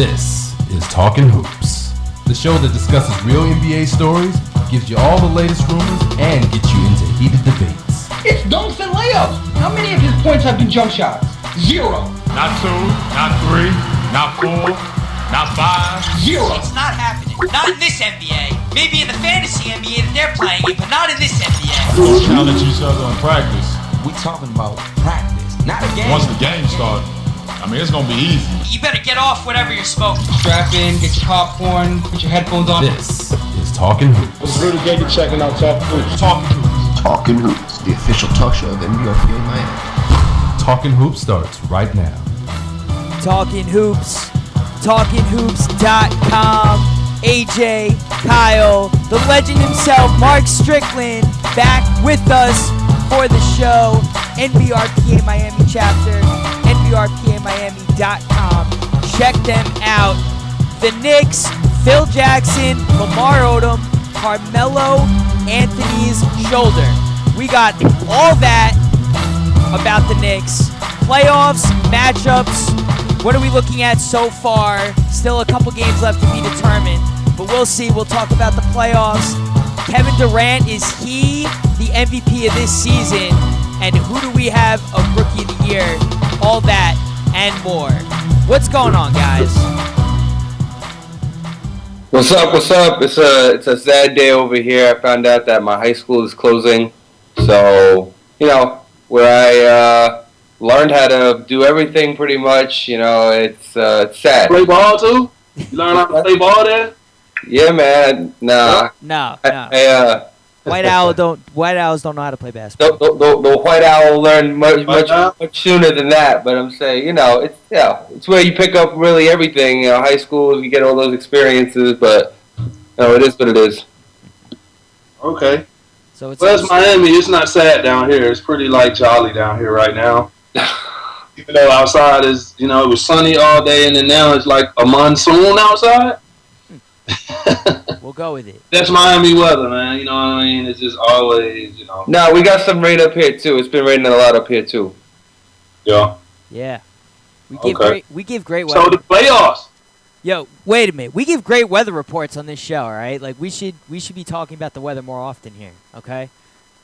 This is Talkin Hoopz, the show that discusses real NBA stories, gives you all the latest rumors, and gets you into heated debates. It's dunks and layups. How many of his points have been jump shots? 0. Not 2, not 3, not 4, not 5. 0. It's not happening. Not in this NBA. Maybe in the fantasy NBA that they're playing it, but not in this NBA. We'll challenge each other in practice. We talking about practice, not a game. Once the game starts, I mean, it's going to be easy. You better get off whatever you're smoking. Strap in, get your popcorn, put your headphones on. This is Talkin Hoopz. It's really good to checking out Talkin Hoopz. Talkin Hoopz. Talkin Hoopz, the official talk show of NBRPA Miami. Talkin Hoopz starts right now. Talkin Hoopz, talkinhoops.com. AJ, Kyle, the legend himself, Mark Strickland, back with us for the show. NBRPA Miami chapter, NBRPAMiami.com. Check them out. The Knicks, Phil Jackson, Lamar Odom, Carmelo Anthony's shoulder. We got all that about the Knicks. Playoffs, matchups. What are we looking at so far? Still a couple games left to be determined, but we'll see. We'll talk about the playoffs. Kevin Durant, is he the MVP of this season? And who do we have of Rookie of the Year? All that and more. What's going on, guys? What's up? It's a sad day over here. I found out that my high school is closing. So, where I learned how to do everything pretty much, it's sad. Play ball too? You learn how to play ball there? Yeah, man. Nah. No. I, White owls don't know how to play basketball. the White Owl learned much sooner than that. But I'm saying, it's where you pick up really everything. High school, you get all those experiences, but it is what it is. Okay. So it's Miami. It's not sad down here. It's pretty jolly down here right now. Even though outside is, it was sunny all day, and then now it's like a monsoon outside. We'll go with it. That's Miami weather, man. You know what I mean? It's just always, No, we got some rain up here too. It's been raining a lot up here too. Yeah. Yeah. We give great weather. So the playoffs. Yo, wait a minute. We give great weather reports on this show, all right? Like we should be talking about the weather more often here, okay?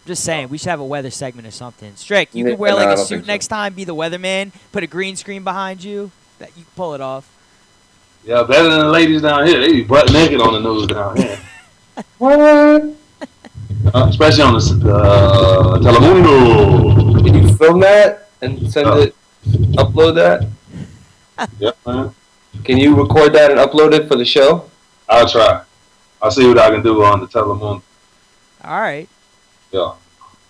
Just saying, we should have a weather segment or something. Strick, you could wear a suit next time, be the weatherman, put a green screen behind you. That you can pull it off. Yeah, better than the ladies down here. They be butt naked on the news down here. What? Especially on the Telemundo. Can you film that and send it, upload that? Yeah, man. Can you record that and upload it for the show? I'll try. I'll see what I can do on the Telemundo. All right. Yeah. All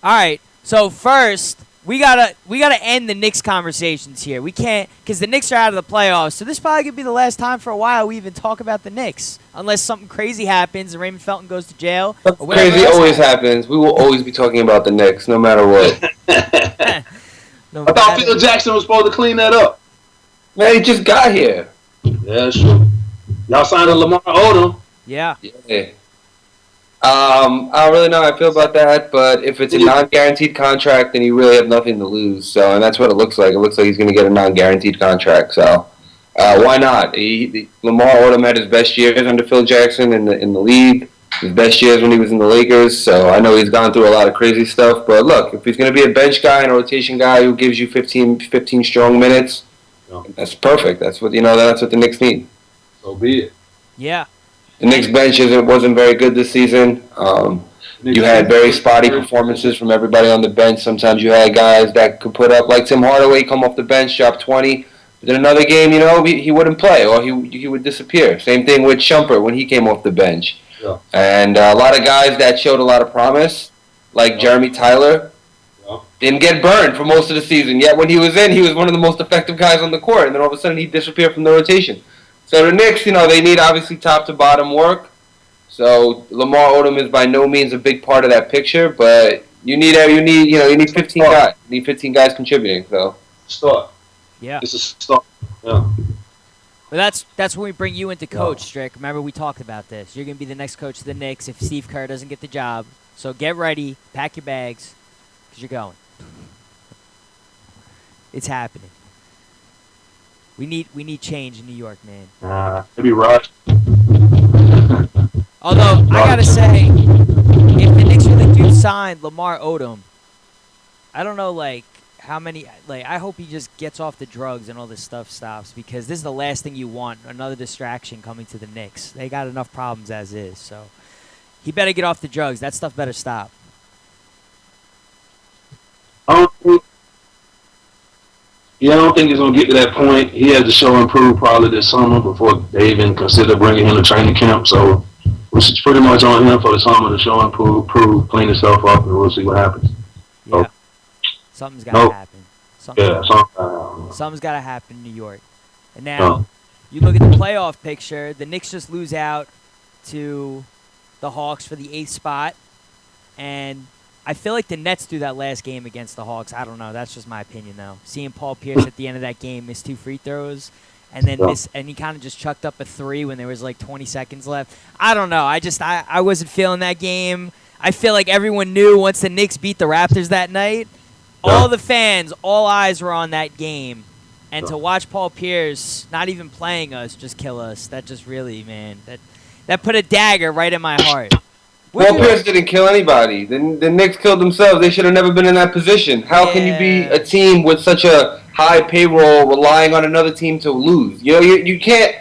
right. So first, we gotta end the Knicks conversations here. We can't, because the Knicks are out of the playoffs. So this probably could be the last time for a while we even talk about the Knicks, unless something crazy happens and Raymond Felton goes to jail. Crazy always happens. We will always be talking about the Knicks, no matter what. I thought Phil Jackson was supposed to clean that up. Man, he just got here. Yeah, that's true. Y'all signed a Lamar Odom. Yeah. I don't really know how I feel about that, but if it's a non-guaranteed contract, then you really have nothing to lose. So, and that's what it looks like. It looks like he's going to get a non-guaranteed contract. So, why not? Lamar Odom had his best years under Phil Jackson in the league. His best years when he was in the Lakers. So I know he's gone through a lot of crazy stuff. But look, if he's going to be a bench guy and a rotation guy who gives you 15 strong minutes, that's perfect. That's what That's what the Knicks need. So be it. Yeah. The Knicks bench wasn't very good this season. You had very spotty performances from everybody on the bench. Sometimes you had guys that could put up, like Tim Hardaway, come off the bench, drop 20. But in another game, he wouldn't play or he would disappear. Same thing with Shumpert when he came off the bench. Yeah. And a lot of guys that showed a lot of promise, like Jeremy Tyler, didn't get burned for most of the season. Yet when he was in, he was one of the most effective guys on the court. And then all of a sudden he disappeared from the rotation. So the Knicks, they need obviously top to bottom work. So Lamar Odom is by no means a big part of that picture, but you need 15 guys. You need 15 guys contributing. So start. Yeah. It's a start. Yeah. But that's when we bring you into coach, Strick. Remember we talked about this. You're gonna be the next coach of the Knicks if Steve Kerr doesn't get the job. So get ready, pack your bags, because you're going. It's happening. We need change in New York, man. It'd be right. Although I gotta say, if the Knicks really do sign Lamar Odom, I don't know how many. I hope he just gets off the drugs and all this stuff stops, because this is the last thing you want. Another distraction coming to the Knicks. They got enough problems as is, so he better get off the drugs. That stuff better stop. I don't think he's gonna get to that point. He has to show improve probably this summer before they even consider bringing him to training camp. So it's pretty much on him for the summer to show improve, clean himself up, and we'll see what happens. Yeah, so, something's gotta happen. Something's got to happen in New York. And now, you look at the playoff picture, the Knicks just lose out to the Hawks for the 8th spot. And I feel like the Nets threw that last game against the Hawks. I don't know. That's just my opinion, though. Seeing Paul Pierce at the end of that game miss 2 free throws, and then and he kind of just chucked up a 3 when there was 20 seconds left. I don't know. I wasn't feeling that game. I feel like everyone knew once the Knicks beat the Raptors that night, all the fans, all eyes were on that game. And to watch Paul Pierce not even playing us just kill us, that just really, man, that put a dagger right in my heart. Paul Pierce didn't kill anybody. The Knicks killed themselves. They should have never been in that position. How can you be a team with such a high payroll relying on another team to lose? You can't.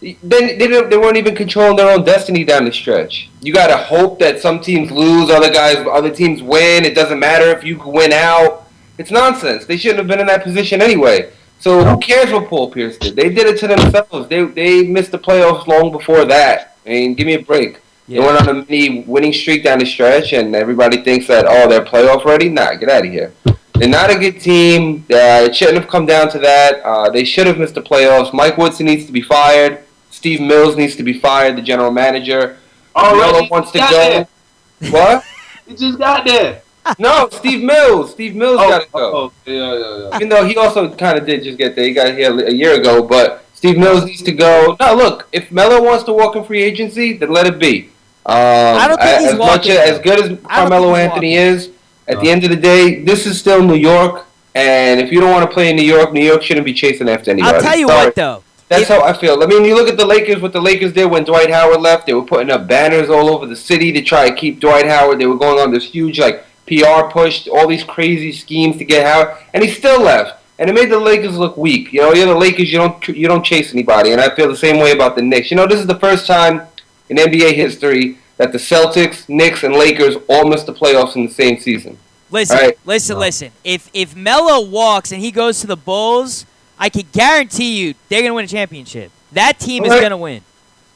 They weren't even controlling their own destiny down the stretch. You got to hope that some teams lose, other teams win. It doesn't matter if you win out. It's nonsense. They shouldn't have been in that position anyway. So who cares what Paul Pierce did? They did it to themselves. They missed the playoffs long before that. I mean, give me a break. Yeah. They went on a mini winning streak down the stretch, and everybody thinks that, they're playoff ready. Nah, get out of here. They're not a good team. It shouldn't have come down to that. They should have missed the playoffs. Mike Woodson needs to be fired. Steve Mills needs to be fired, the general manager. Melo wants to go. What? He just got there. No, Steve Mills. Steve Mills got to go. Yeah. Even though he also kind of did just get there. He got here a year ago, but Steve Mills needs to go. No, look, if Melo wants to walk in free agency, then let it be. I don't think he's walking. As good as Carmelo Anthony is, at the end of the day, this is still New York, and if you don't want to play in New York shouldn't be chasing after anybody. I'll tell you what, though. That's how I feel. I mean, you look at the Lakers, what the Lakers did when Dwight Howard left. They were putting up banners all over the city to try to keep Dwight Howard. They were going on this huge, PR push, all these crazy schemes to get Howard, and he still left. And it made the Lakers look weak. You're the Lakers, you don't chase anybody. And I feel the same way about the Knicks. This is the first time in NBA history that the Celtics, Knicks, and Lakers all missed the playoffs in the same season. Listen. If Melo walks and he goes to the Bulls, I can guarantee you they're going to win a championship. That team is going to win.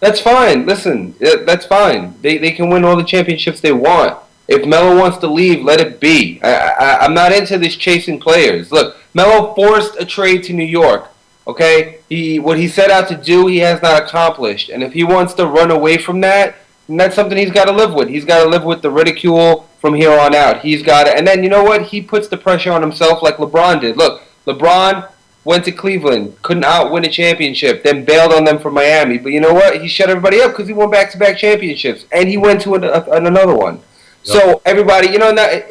That's fine. Listen, that's fine. They can win all the championships they want. If Melo wants to leave, let it be. I'm not into this chasing players. Look, Melo forced a trade to New York. Okay, what he set out to do, he has not accomplished. And if he wants to run away from that, then that's something he's got to live with. He's got to live with the ridicule from here on out. He's got to, and then you know what? He puts the pressure on himself like LeBron did. Look, LeBron went to Cleveland, couldn't win a championship, then bailed on them from Miami. But you know what? He shut everybody up because he won back-to-back championships, and he went to another one. So everybody,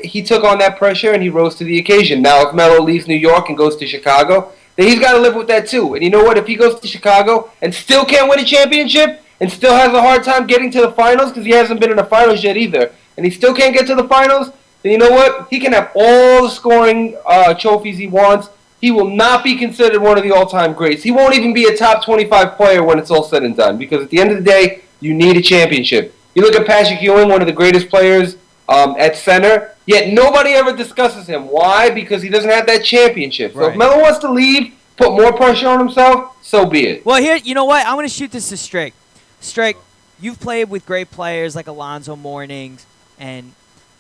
he took on that pressure and he rose to the occasion. Now, if Melo leaves New York and goes to Chicago, then he's got to live with that too. And you know what? If he goes to Chicago and still can't win a championship and still has a hard time getting to the finals because he hasn't been in the finals yet either, and he still can't get to the finals, then you know what? He can have all the scoring trophies he wants. He will not be considered one of the all-time greats. He won't even be a top 25 player when it's all said and done because at the end of the day, you need a championship. You look at Patrick Ewing, one of the greatest players at center, yet nobody ever discusses him. Why? Because he doesn't have that championship. So if Melo wants to leave, put more pressure on himself, so be it. Well, here, you know what? I'm going to shoot this to Strick. Strick, you've played with great players like Alonzo Mournings, and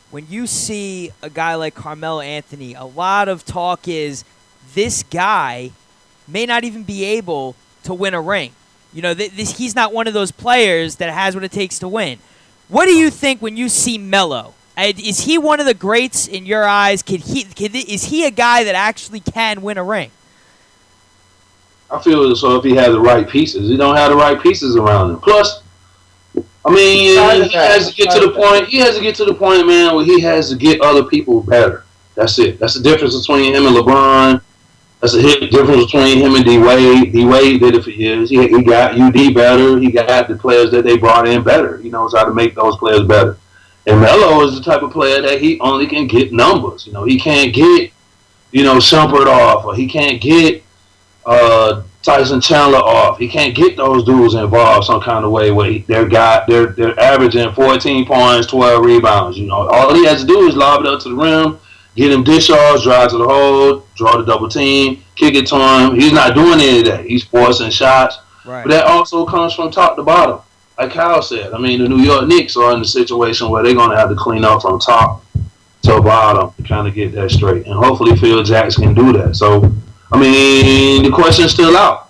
when you see a guy like Carmelo Anthony, a lot of talk is this guy may not even be able to win a ring. He's not one of those players that has what it takes to win. What do you think when you see Melo? Is he one of the greats in your eyes? Is he a guy that actually can win a ring? I feel as though if he had the right pieces, he don't have the right pieces around him. Plus, I mean, he has to get to the point. He has to get to the point, man, where he has to get other people better. That's it. That's the difference between him and LeBron That's a hit difference between him and D Wade. D Wade did it for years. He got UD better. He got the players that they brought in better. He knows how to make those players better. And Melo is the type of player that he only can get numbers. He can't get, Shumpert off, or he can't get Tyson Chandler off. He can't get those dudes involved some kind of way where they're averaging 14 points, 12 rebounds. All he has to do is lob it up to the rim, get him discharged, drive to the hole, draw the double team, kick it to him. He's not doing any of that. He's forcing shots. Right. But that also comes from top to bottom. Like Kyle said, the New York Knicks are in a situation where they're going to have to clean up from top to bottom to kind of get that straight. And hopefully Phil Jackson can do that. So, the question's still out.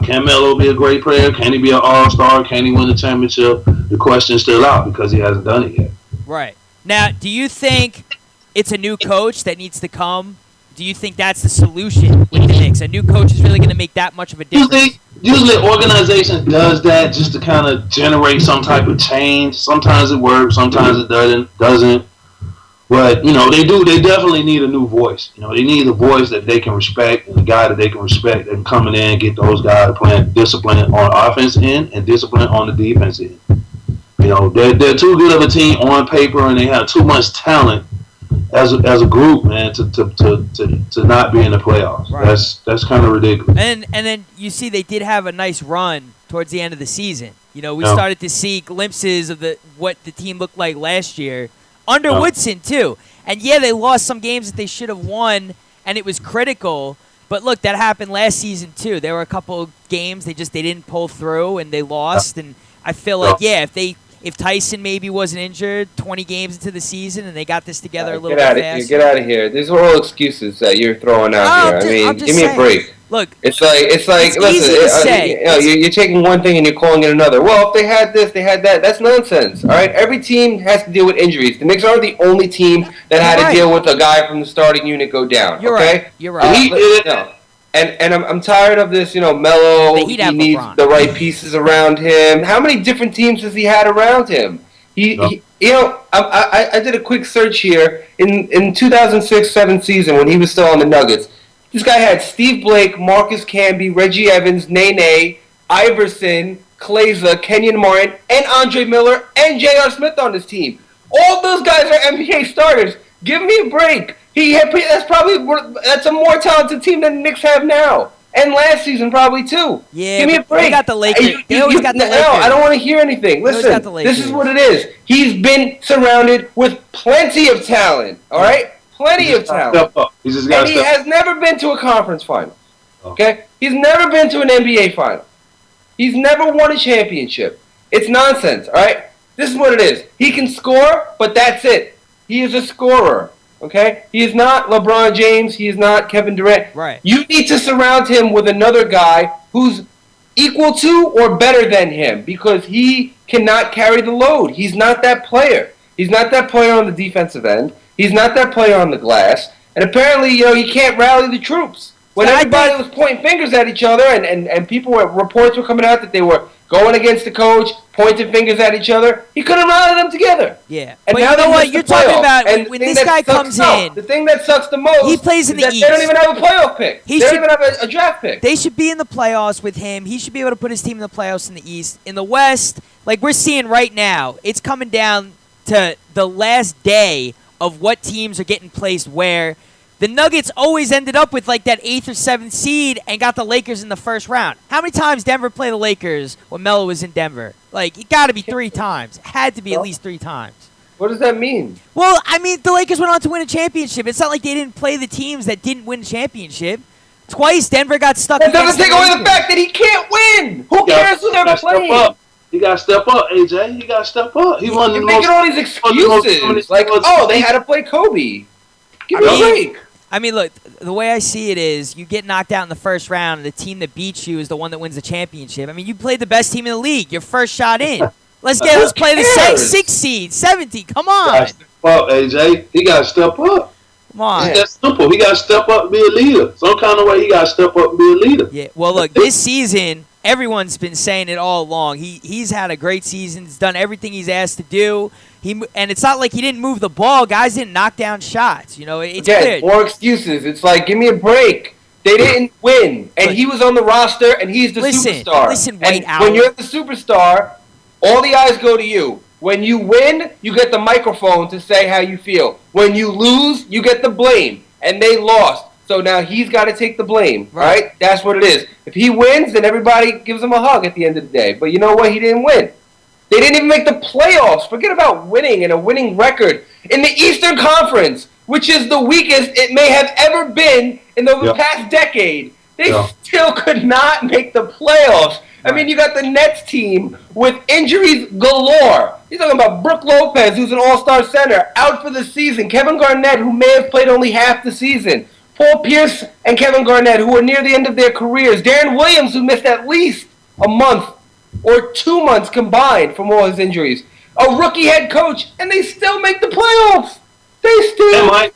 Can Melo be a great player? Can he be an all-star? Can he win the championship? The question's still out because he hasn't done it yet. Right. Now, do you think it's a new coach that needs to come? Do you think that's the solution with the Knicks? A new coach is really going to make that much of a difference? Usually organization does that just to kind of generate some type of change. Sometimes it works, sometimes it doesn't. But, they definitely need a new voice. They need a voice that they can respect and a guy that they can respect and coming in and get those guys playing discipline on offense end and discipline on the defense end. They're too good of a team on paper and they have too much talent as a group, man, to not be in the playoffs. Right. That's kind of ridiculous. And then you see they did have a nice run towards the end of the season. We started to see glimpses of what the team looked like last year under Woodson too. And yeah, they lost some games that they should have won, and it was critical. But look, that happened last season too. There were a couple of games they didn't pull through and they lost. And I feel like if Tyson maybe wasn't injured 20 games into the season and they got this together a little bit faster. Get out of here. These are all excuses that you're throwing out here. Give me a break. Look, it's like listen, easy to say. You're taking one thing and you're calling it another. Well, if they had this, they had that. That's nonsense. All right, every team has to deal with injuries. The Knicks aren't the only team that had to deal with a guy from the starting unit go down. You're okay? You're right. And I'm tired of this. Melo. He needs the right pieces around him. How many different teams has he had around him? I did a quick search here in 2006-07 season when he was still on the Nuggets. This guy had Steve Blake, Marcus Camby, Reggie Evans, Nene, Iverson, Kleza, Kenyon Martin, and Andre Miller, and J.R. Smith on his team. All those guys are NBA starters. Give me a break. That's a more talented team than the Knicks have now. And last season probably too. Yeah, give me a break. They got the Lakers. They always got the Lakers. No, I don't want to hear anything. Listen, this is what it is. He's been surrounded with plenty of talent. All right? Plenty of talent. And he has never been to a conference final. Okay? He's never been to an NBA final. He's never won a championship. It's nonsense, all right? This is what it is. He can score, but that's it. He is a scorer, okay? He is not LeBron James. He is not Kevin Durant. Right. You need to surround him with another guy who's equal to or better than him because he cannot carry the load. He's not that player. He's not that player on the defensive end. He's not that player on the glass. And apparently, he can't rally the troops. When everybody was pointing fingers at each other and reports were coming out that they were going against the coach, pointing fingers at each other, he couldn't rally them together. Yeah. And but now you know what? You're talking about when this guy comes in. The thing that sucks the most he plays in the East. They don't even have a playoff pick. They don't even have a draft pick. They should be in the playoffs with him. He should be able to put his team in the playoffs in the East. In the West, like we're seeing right now, it's coming down to the last day of what teams are getting placed where. The Nuggets always ended up with like that 8th or 7th seed and got the Lakers in the first round. How many times Denver played the Lakers when Melo was in Denver? Like, it got to be 3 times. It had to be at least 3 times. What does that mean? Well, the Lakers went on to win a championship. It's not like they didn't play the teams that didn't win a championship. Twice Denver got stuck That against doesn't take away the fact that he can't win. Who cares who they're playing? He got to step up, AJ. He got to step up. You're making all these excuses. Like, they had to play Kobe. Give me a break. Look, the way I see it is you get knocked out in the first round, and the team that beats you is the one that wins the championship. You played the best team in the league. Your first shot in. Let's play the 6th seed, 17. Come on. He got to step up, AJ. He got to step up. Come on. It's that simple. He got to step up and be a leader. Some kind of way he got to step up and be a leader. Yeah. Well, look, this season, everyone's been saying it all along. He's had a great season. He's done everything he's asked to do. And it's not like he didn't move the ball. Guys didn't knock down shots. You know, it's Again, weird. more excuses. It's like, give me a break. They didn't win, and he was on the roster, and he's the superstar. Listen, White and Owl. when you're the superstar, all the eyes go to you. When you win, you get the microphone to say how you feel. When you lose, you get the blame, and they lost. So now he's got to take the blame, right? That's what it is. If he wins, then everybody gives him a hug at the end of the day. But you know what? He didn't win. They didn't even make the playoffs. Forget about winning and a winning record. In the Eastern Conference, which is the weakest it may have ever been in the past decade, they still could not make the playoffs. I mean, you got the Nets team with injuries galore. You're talking about Brook Lopez, who's an all-star center, out for the season. Kevin Garnett, who may have played only half the season. Paul Pierce and Kevin Garnett, who are near the end of their careers. Darren Williams, who missed at least a month or 2 months combined from all his injuries. A rookie head coach, and they still make the playoffs. They still might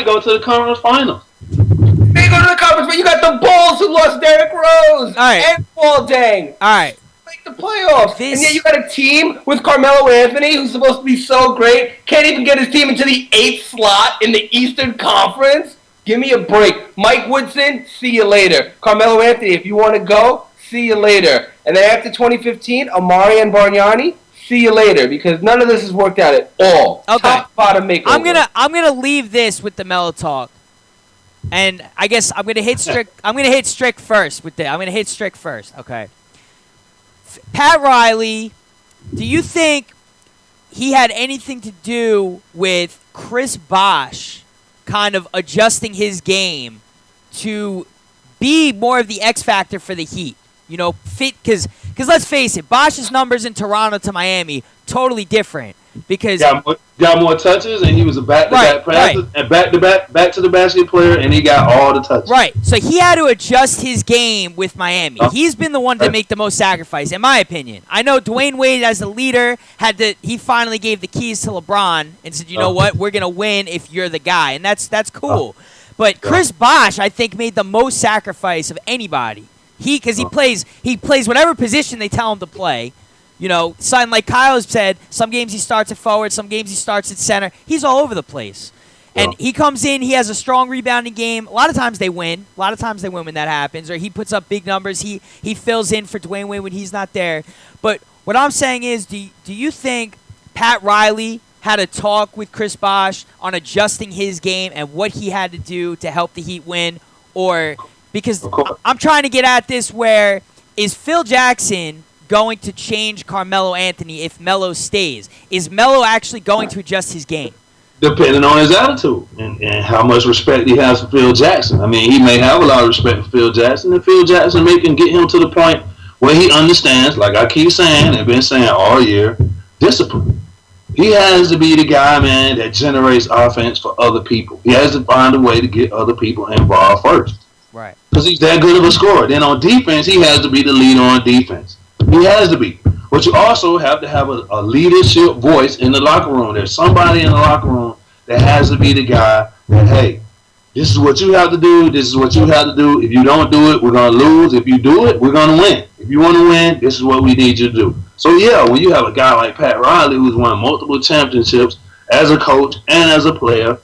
go to the conference finals. They go to the conference, but you got the Bulls who lost Derrick Rose and Paul Dang. All right. Make the playoffs. And yet you got a team with Carmelo Anthony, who's supposed to be so great, can't even get his team into the 8th slot in the Eastern Conference. Give me a break. Mike Woodson, see you later. Carmelo Anthony, if you want to go, see you later. And then after 2015, Amari and Bargnani, see you later, because none of this has worked out at all. Okay. Top bottom makeover. I'm gonna leave this with the Mellow talk, and I guess I'm gonna hit Strick first with that. I'm gonna hit Strick first. Okay. Pat Riley, do you think he had anything to do with Chris Bosh kind of adjusting his game to be more of the X factor for the Heat? You know, fit because let's face it, Bosh's numbers in Toronto to Miami totally different because got more touches, and he was a back-to-back passer and back to the basket player, and he got all the touches. Right, so he had to adjust his game with Miami. He's been the one to make the most sacrifice, in my opinion. I know Dwayne Wade, as the leader, he finally gave the keys to LeBron and said, you know what, we're gonna win if you're the guy, and that's cool. But Chris Bosh, I think, made the most sacrifice of anybody. Because he plays whatever position they tell him to play. You know, like Kyle has said, some games he starts at forward, some games he starts at center. He's all over the place. And he comes in, he has a strong rebounding game. A lot of times they win. A lot of times they win when that happens. Or he puts up big numbers. He fills in for Dwayne Wade when he's not there. But what I'm saying is, do you think Pat Riley had a talk with Chris Bosh on adjusting his game and what he had to do to help the Heat win? Or... Because I'm trying to get at this, where is Phil Jackson going to change Carmelo Anthony if Melo stays? Is Melo actually going to adjust his game? Depending on his attitude and how much respect he has for Phil Jackson. I mean, he may have a lot of respect for Phil Jackson, and Phil Jackson can get him to the point where he understands, like I keep saying and been saying all year, discipline. He has to be the guy, man, that generates offense for other people. He has to find a way to get other people involved first. Right. Because he's that good of a scorer. Then on defense, he has to be the leader on defense. He has to be. But you also have to have a leadership voice in the locker room. There's somebody in the locker room that has to be the guy that, hey, this is what you have to do. This is what you have to do. If you don't do it, we're going to lose. If you do it, we're going to win. If you want to win, this is what we need you to do. So, yeah, when you have a guy like Pat Riley who's won multiple championships as a coach and as a player,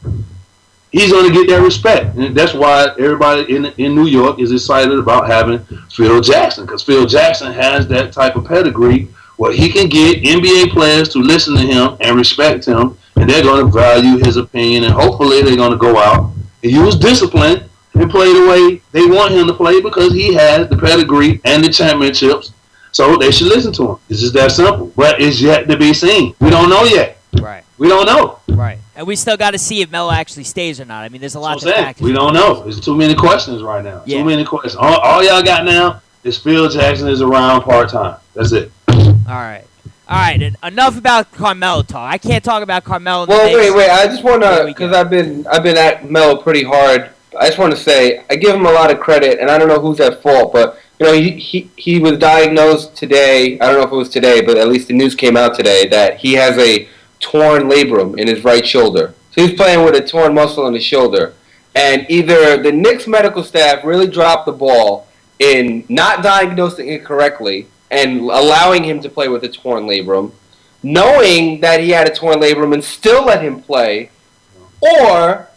he's going to get that respect. And that's why everybody in New York is excited about having Phil Jackson, because Phil Jackson has that type of pedigree where he can get NBA players to listen to him and respect him, and they're going to value his opinion, and hopefully they're going to go out and use discipline and play the way they want him to play, because he has the pedigree and the championships, so they should listen to him. It's just that simple. But it's yet to be seen. We don't know yet. Right. We don't know. Right. And we still got to see if Melo actually stays or not. I mean, there's a lot to factor. We don't know. There's too many questions right now. Yeah. Too many questions. All y'all got now is Phil Jackson is around part-time. That's it. All right. And enough about Carmelo talk. I can't talk about Carmelo. Well, wait. I just want to, because I've been at Melo pretty hard. I just want to say I give him a lot of credit, and I don't know who's at fault, but you know he was diagnosed today. I don't know if it was today, but at least the news came out today that he has a torn labrum in his right shoulder. So he's playing with a torn muscle in his shoulder. And either the Knicks medical staff really dropped the ball in not diagnosing it correctly and allowing him to play with a torn labrum, knowing that he had a torn labrum and still let him play, or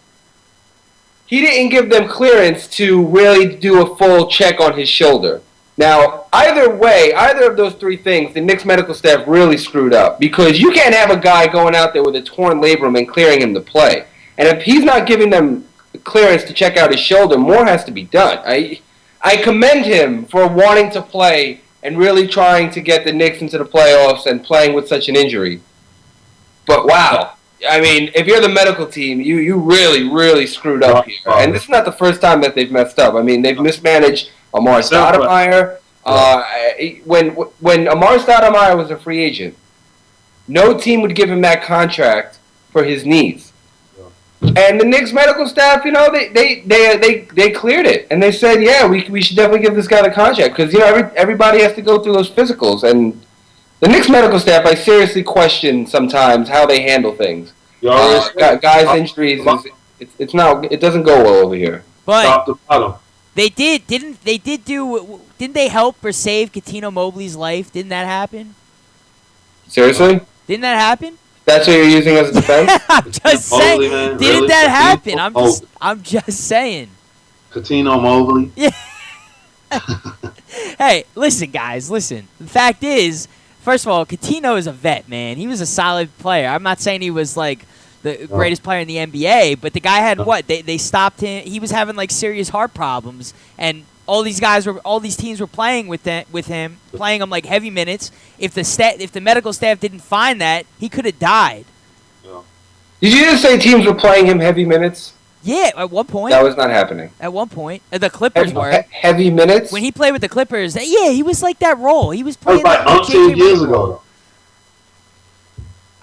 he didn't give them clearance to really do a full check on his shoulder. Now, either way, either of those three things, the Knicks medical staff really screwed up, because you can't have a guy going out there with a torn labrum and clearing him to play. And if he's not giving them clearance to check out his shoulder, more has to be done. I commend him for wanting to play and really trying to get the Knicks into the playoffs and playing with such an injury. But wow, I mean, if you're the medical team, you really, really screwed up here. And this is not the first time that they've messed up. I mean, they've mismanaged Amar Stoudemire. When Amar Stoudemire was a free agent, no team would give him that contract for his knees. And the Knicks medical staff, you know, they cleared it, and they said, yeah, we should definitely give this guy the contract, because, you know, everybody has to go through those physicals, and the Knicks medical staff, I seriously question sometimes how they handle things. Guys' injuries, it doesn't go well over here. But didn't they help or save Coutinho Mobley's life? Didn't that happen? Seriously? Didn't that happen? That's what you're using as a defense? I'm just saying. Didn't that happen? I'm just saying. Coutinho Mobley. Yeah. Hey, listen, guys, listen. The fact is, first of all, Coutinho is a vet, man. He was a solid player. I'm not saying he was like the greatest player in the NBA, but the guy had what? They stopped him. He was having like serious heart problems, and all these teams were playing with him, playing him like heavy minutes. If the medical staff didn't find that, he could have died. Yeah. Did you just say teams were playing him heavy minutes? Yeah, at one point. That was not happening. At one point, the Clippers were heavy minutes. When he played with the Clippers, yeah, he was like that role. He was playing like umpteen years ago.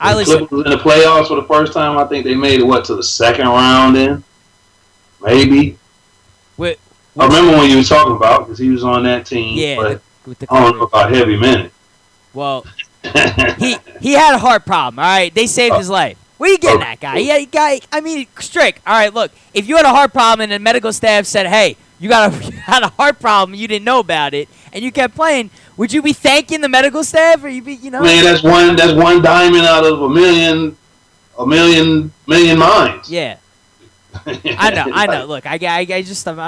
The Clippers was in the playoffs for the first time. I think they made it to the second round in, maybe. I remember when you were talking about, because he was on that team. Yeah, but with the I don't know about heavy minutes. Well, he had a heart problem. All right, they saved his life. Where you getting that guy? I mean, Strick. All right, look, if you had a heart problem and the medical staff said, "Hey, you had a heart problem, you didn't know about it, and you kept playing," would you be thanking the medical staff, or Man, that's one diamond out of a million minds. Yeah. I know. Look, I'm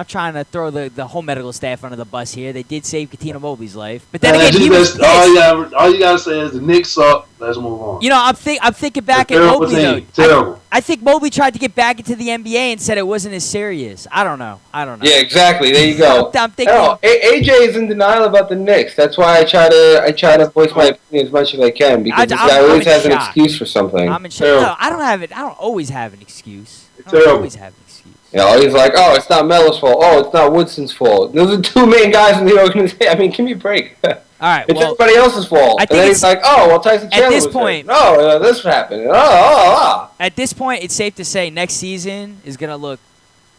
trying to throw the whole medical staff under the bus here. They did save Coutinho Mobley's life, but then again, he was pissed. All you gotta say is the Knicks suck. Let's move on. You know, I'm thinking back at Mobley though. Terrible. I think Mobley tried to get back into the NBA and said it wasn't as serious. I don't know. Yeah, exactly. There you go. I'm thinking. AJ is in denial about the Knicks. That's why I try to voice my opinion as much as I can, because this guy always has an excuse for something. I'm in shock. No, I don't have it. I don't always have an excuse. I don't always have an excuse. Yeah, he's like, oh, it's not Melo's fault. Oh, it's not Woodson's fault. Those are two main guys in the organization. I mean, give me a break. All right, it's everybody else's fault. And then he's like, oh, well, Tyson Chandler at this point, this happened. At this point, it's safe to say next season is going to look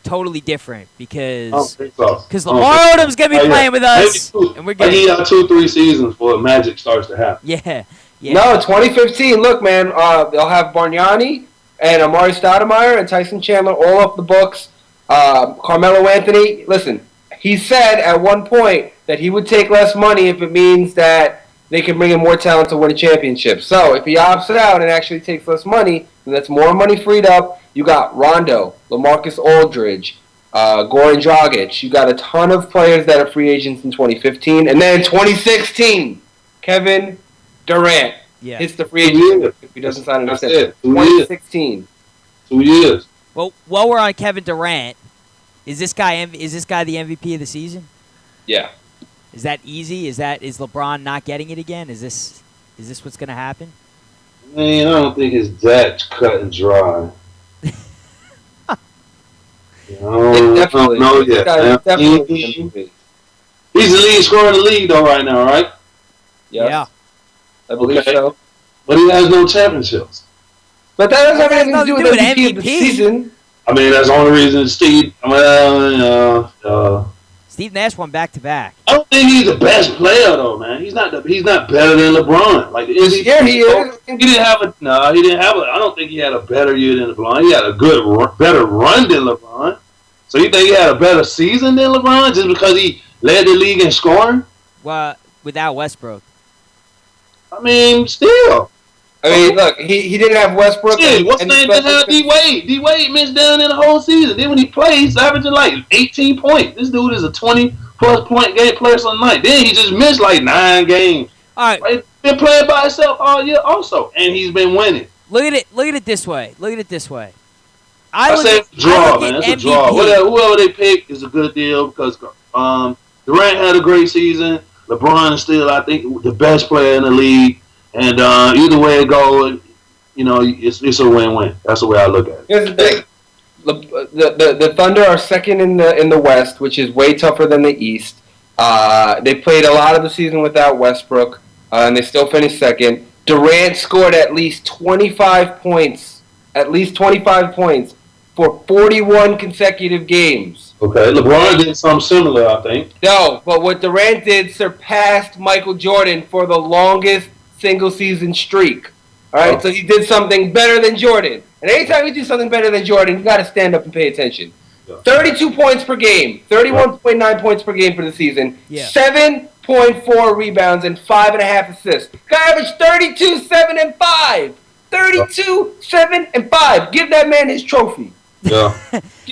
totally different, because Lamar Odom's going to be playing with us. And we're I need 2-3 seasons before Magic starts to happen. Yeah. No, 2015. Look, man, they'll have Bargnani and Amari Stoudemire and Tyson Chandler all off the books. Carmelo Anthony, listen, he said at one point that he would take less money if it means that they can bring in more talent to win a championship. So if he opts out and actually takes less money, then that's more money freed up. You got Rondo, LaMarcus Aldridge, Goran Dragic. You got a ton of players that are free agents in 2015. And then in 2016, Kevin Durant. Yeah. Hits the free agent if he doesn't sign an extension. 2016. 2 years. Well, while we're on Kevin Durant, is this guy the MVP of the season? Yeah. Is that easy? Is LeBron not getting it again? Is this what's going to happen? Man, I don't think it's that cut and dry. I don't know yet. He's the lead scorer in the league, though, right now, right? Yes. Yeah. I believe so. But he has no championships. But that doesn't have anything to do with MVP of the season. I mean, that's the only reason Steve Nash won back-to-back. I don't think he's the best player, though, man. He's not better than LeBron. Like, he is. He didn't have a. I don't think he had a better year than LeBron. He had a better run than LeBron. So you think he had a better season than LeBron just because he led the league in scoring? Well, without Westbrook. I mean, still. I mean, look, he didn't have Westbrook. Shit, what's the name didn't have D-Wade? D-Wade missed down in the whole season. Then when he plays, he's averaging like 18 points. This dude is a 20-plus point game player some night. Then he just missed like 9 games. All right. He's been playing by himself all year also, and he's been winning. Look at it this way. I say it's a draw, man. It's a draw. Whoever they pick is a good deal because Durant had a great season. LeBron is still, I think, the best player in the league. And either way it goes, it's a win-win. That's the way I look at it. Here's the thing: the Thunder are second in the West, which is way tougher than the East. They played a lot of the season without Westbrook, and they still finished second. Durant scored at least 25 points for 41 consecutive games. Okay, LeBron did something similar, I think. No, but what Durant did surpassed Michael Jordan for the longest single-season streak. All right, so he did something better than Jordan. And anytime you do something better than Jordan, you got to stand up and pay attention. Yeah. 32 points per game, 31.9 points per game for the season, 7.4 rebounds, and 5.5 assists. Guy averaged 32, 7, and 5. 32, 7, and 5. Give that man his trophy. Yeah.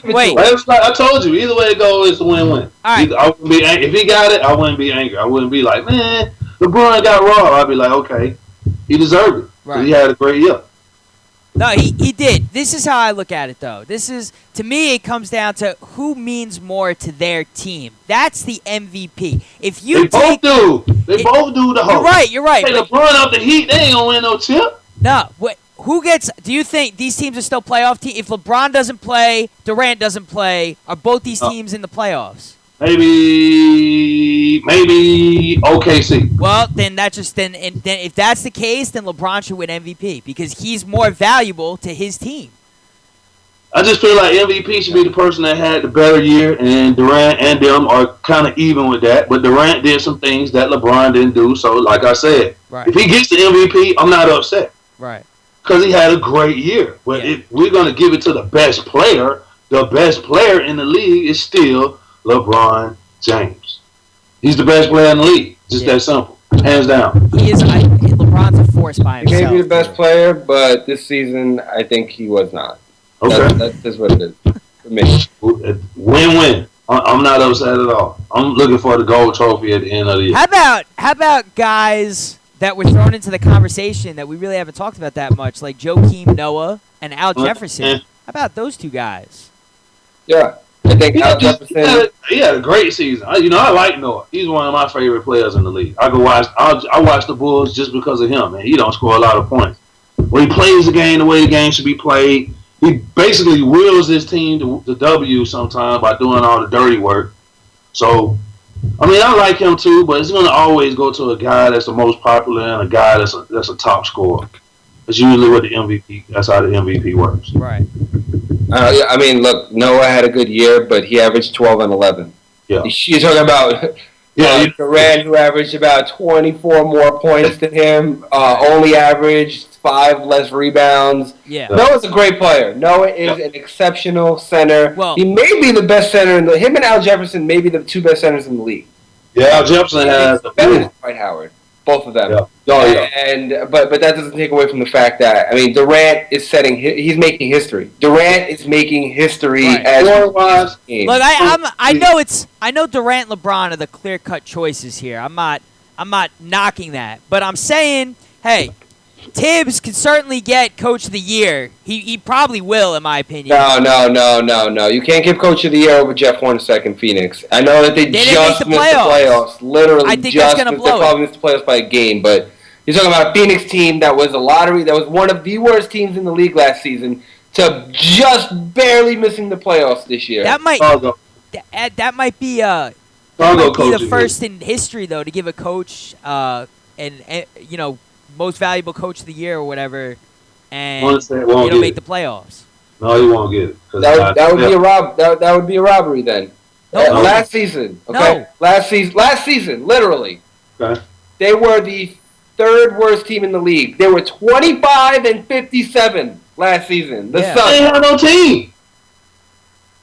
Wait. I told you, either way it goes, it's a win-win. All right. I wouldn't be if he got it, I wouldn't be angry. I wouldn't be like, man, LeBron got robbed. I'd be like, okay, he deserved it. Right. He had a great year. No, he did. This is how I look at it, though. To me, it comes down to who means more to their team. That's the MVP. If you both do. They both do the whole. You're right. Hey, LeBron up the Heat, they ain't gonna win no chip. No, who gets? Do you think these teams are still playoff teams? If LeBron doesn't play, Durant doesn't play, are both these teams in the playoffs? Maybe OKC. Well, then if that's the case, then LeBron should win MVP because he's more valuable to his team. I just feel like MVP should be the person that had the better year, and Durant and them are kind of even with that. But Durant did some things that LeBron didn't do. So, like I said, if he gets the MVP, I'm not upset. Right. Because he had a great year. But if we're going to give it to the best player in the league is still LeBron James. He's the best player in the league. Just that simple. Hands down. He is. LeBron's a force by himself. He may be the best player, but this season I think he was not. Okay. That's what it is for me. Win-win. I'm not upset at all. I'm looking for the gold trophy at the end of the year. How about guys that were thrown into the conversation that we really haven't talked about that much, like Joakim Noah and Al Jefferson? How about those two guys? Yeah. I think Al Jefferson. He had a great season. I like Noah. He's one of my favorite players in the league. I watch the Bulls just because of him, and he don't score a lot of points. When he plays the game the way the game should be played, he basically wills his team to W sometimes by doing all the dirty work. So, I like him too, but it's going to always go to a guy that's the most popular and a guy that's a top scorer. That's usually what the MVP. That's how the MVP works. Right. Look, Noah had a good year, but he averaged 12 and 11. Yeah. You're talking about Durant, who averaged about 24 more points than him, only averaged 5 less rebounds. Yeah. Noah's a great player. Noah is an exceptional center. Well, he may be the best center him and Al Jefferson may be the 2 best centers in the league. Yeah, Al Jefferson has better than Dwight Howard. Both of them. Yeah. But that doesn't take away from the fact that Durant is he's making history. Durant is making history as Look, I know Durant and LeBron are the clear-cut choices here. I'm not knocking that, but I'm saying, hey, Tibbs can certainly get Coach of the Year. He probably will, in my opinion. No. You can't give Coach of the Year over Jeff Hornacek in Phoenix. I know that they just missed the playoffs. Literally, I think that's going to blow it. They probably missed the playoffs by a game, but you're talking about a Phoenix team that was a lottery, that was one of the worst teams in the league last season, to just barely missing the playoffs this year. That might be the first in history, though, to give a coach most valuable coach of the year or whatever, and make the playoffs. No, he won't get it. That would be a robbery then. No. Last season, okay? No. Last season, literally. Okay. They were the 3rd worst team in the league. They were 25 and 57 last season. The Suns. They had no team.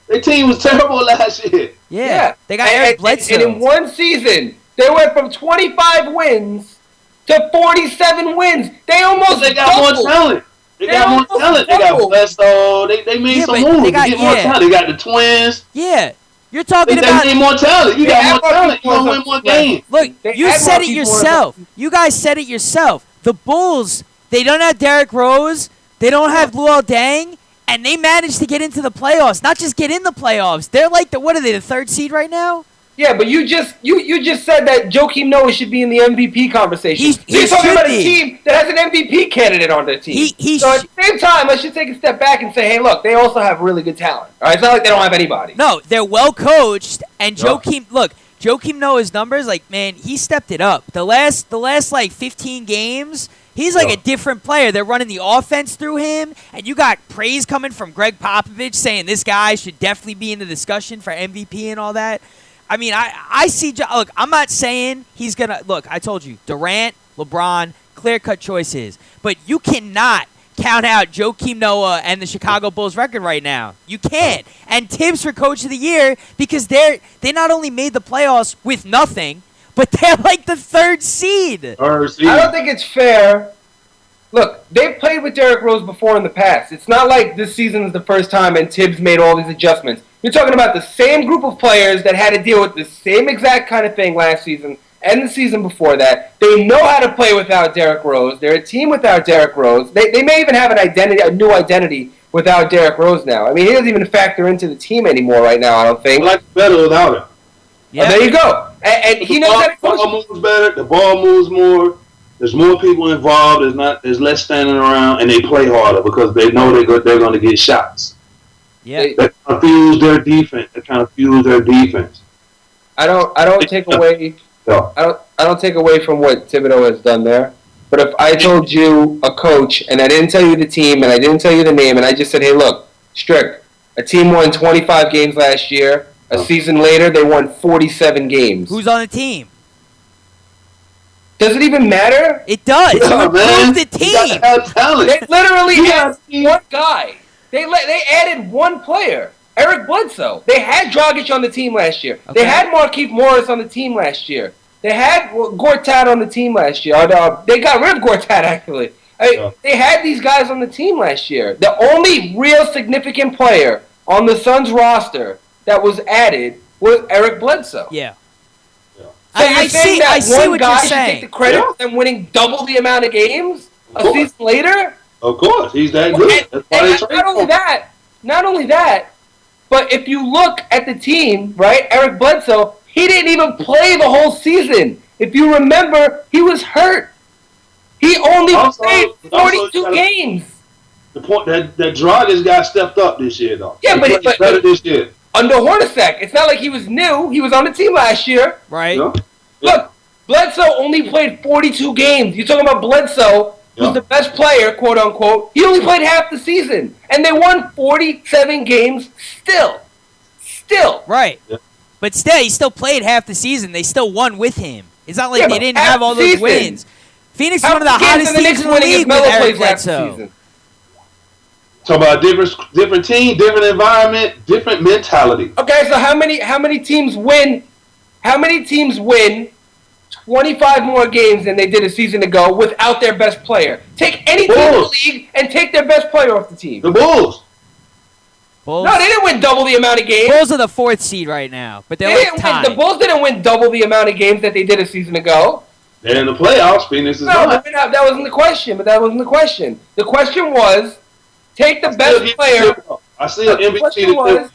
Their team was terrible last year. Yeah. They got Eric Bledsoe. And in one season, they went from 25 wins to 47 wins. They almost They got more doubled. talent. They got more almost talent. They got doubled. Bledsoe. They made Yeah, some but moves they to got- get more yeah. talent. They got the twins. Yeah. You're talking They about. need more talent. You They got have more more talent. You people gonna on win more the team. games. Look, They you had said more it people yourself. You guys said it yourself. The Bulls, they don't have Derrick Rose. They don't have Luol Deng. And they managed to get into the playoffs. Not just get in the playoffs. They're like what are they, the 3rd seed right now? Yeah, but you just said that Joakim Noah should be in the MVP conversation. You're talking about a team that has an MVP candidate on their team. So at the same time, I should take a step back and say, hey, look, they also have really good talent. All right, it's not like they don't have anybody. No, they're well coached, and Joakim Noah's numbers, like, man, he stepped it up. The last like 15 games, he's like a different player. They're running the offense through him, and you got praise coming from Greg Popovich saying this guy should definitely be in the discussion for MVP and all that. I mean, I see. Look, I'm not saying he's gonna. Look, I told you, Durant, LeBron, clear-cut choices, but you cannot count out Joakim Noah and the Chicago Bulls record right now. You can't. And Tibbs for Coach of the Year because they not only made the playoffs with nothing, but they're like the 3rd seed. I don't think it's fair. Look, they've played with Derrick Rose before in the past. It's not like this season is the first time and Tibbs made all these adjustments. You're talking about the same group of players that had to deal with the same exact kind of thing last season and the season before that. They know how to play without Derrick Rose. They're a team without Derrick Rose. They may even have a new identity without Derrick Rose now. I mean, he doesn't even factor into the team anymore right now, I don't think. I like better without him. Yeah. There you go. And he knows how to coach. The ball moves better. The ball moves more. There's more people involved. There's less standing around, and they play harder because they know they're going to get shots. Yeah. That kind of fuels their defense. I don't take away. Yeah. I don't take away from what Thibodeau has done there. But if I told you a coach and I didn't tell you the team and I didn't tell you the name and I just said, hey, look, Strick, a team won 25 games last year. A season later, they won 47 games. Who's on the team? Does it even matter? It does. Yeah, man. The team. You gotta have talent. They literally added one guy. They added one player, Eric Bledsoe. They had Dragic on the team last year. Okay. They had Markieff Morris on the team last year. They had Gortat on the team last year. They got rid of Gortat, actually. They had these guys on the team last year. The only real significant player on the Suns roster that was added was Eric Bledsoe. Yeah. So I see what you're should saying. take the credit for them winning double the amount of games a season later? Of course, he's that good. That's why they trade Not only that, but if you look at the team, right, Eric Bledsoe, he didn't even play the whole season. If you remember, he was hurt. He only played 42 games. The point that Dragic guy stepped up this year, though. Yeah, but better this year. Under Hornacek, it's not like he was new. He was on the team last year. Right. Yeah. Look, Bledsoe only played 42 games. You're talking about Bledsoe, who's the best player, quote unquote. He only played half the season, and they won 47 games still. Right. Yeah. But still, he still played half the season. They still won with him. It's not like they didn't have all those wins. Phoenix is one of the hottest teams in the league with Eric Bledsoe. Talk about different team, different environment, different mentality. Okay, so how many teams win? How many teams win 25 more games than they did a season ago without their best player? Take any team in the league and take their best player off the team. The Bulls. Bulls. No, they didn't win double the amount of games. Bulls are the 4th seed right now, but they're like tied. The Bulls didn't win double the amount of games that they did a season ago. They're in the playoffs. Phoenix is not. That wasn't the question. But that wasn't the question. The question was, take the best player. I see an MVP. Question was,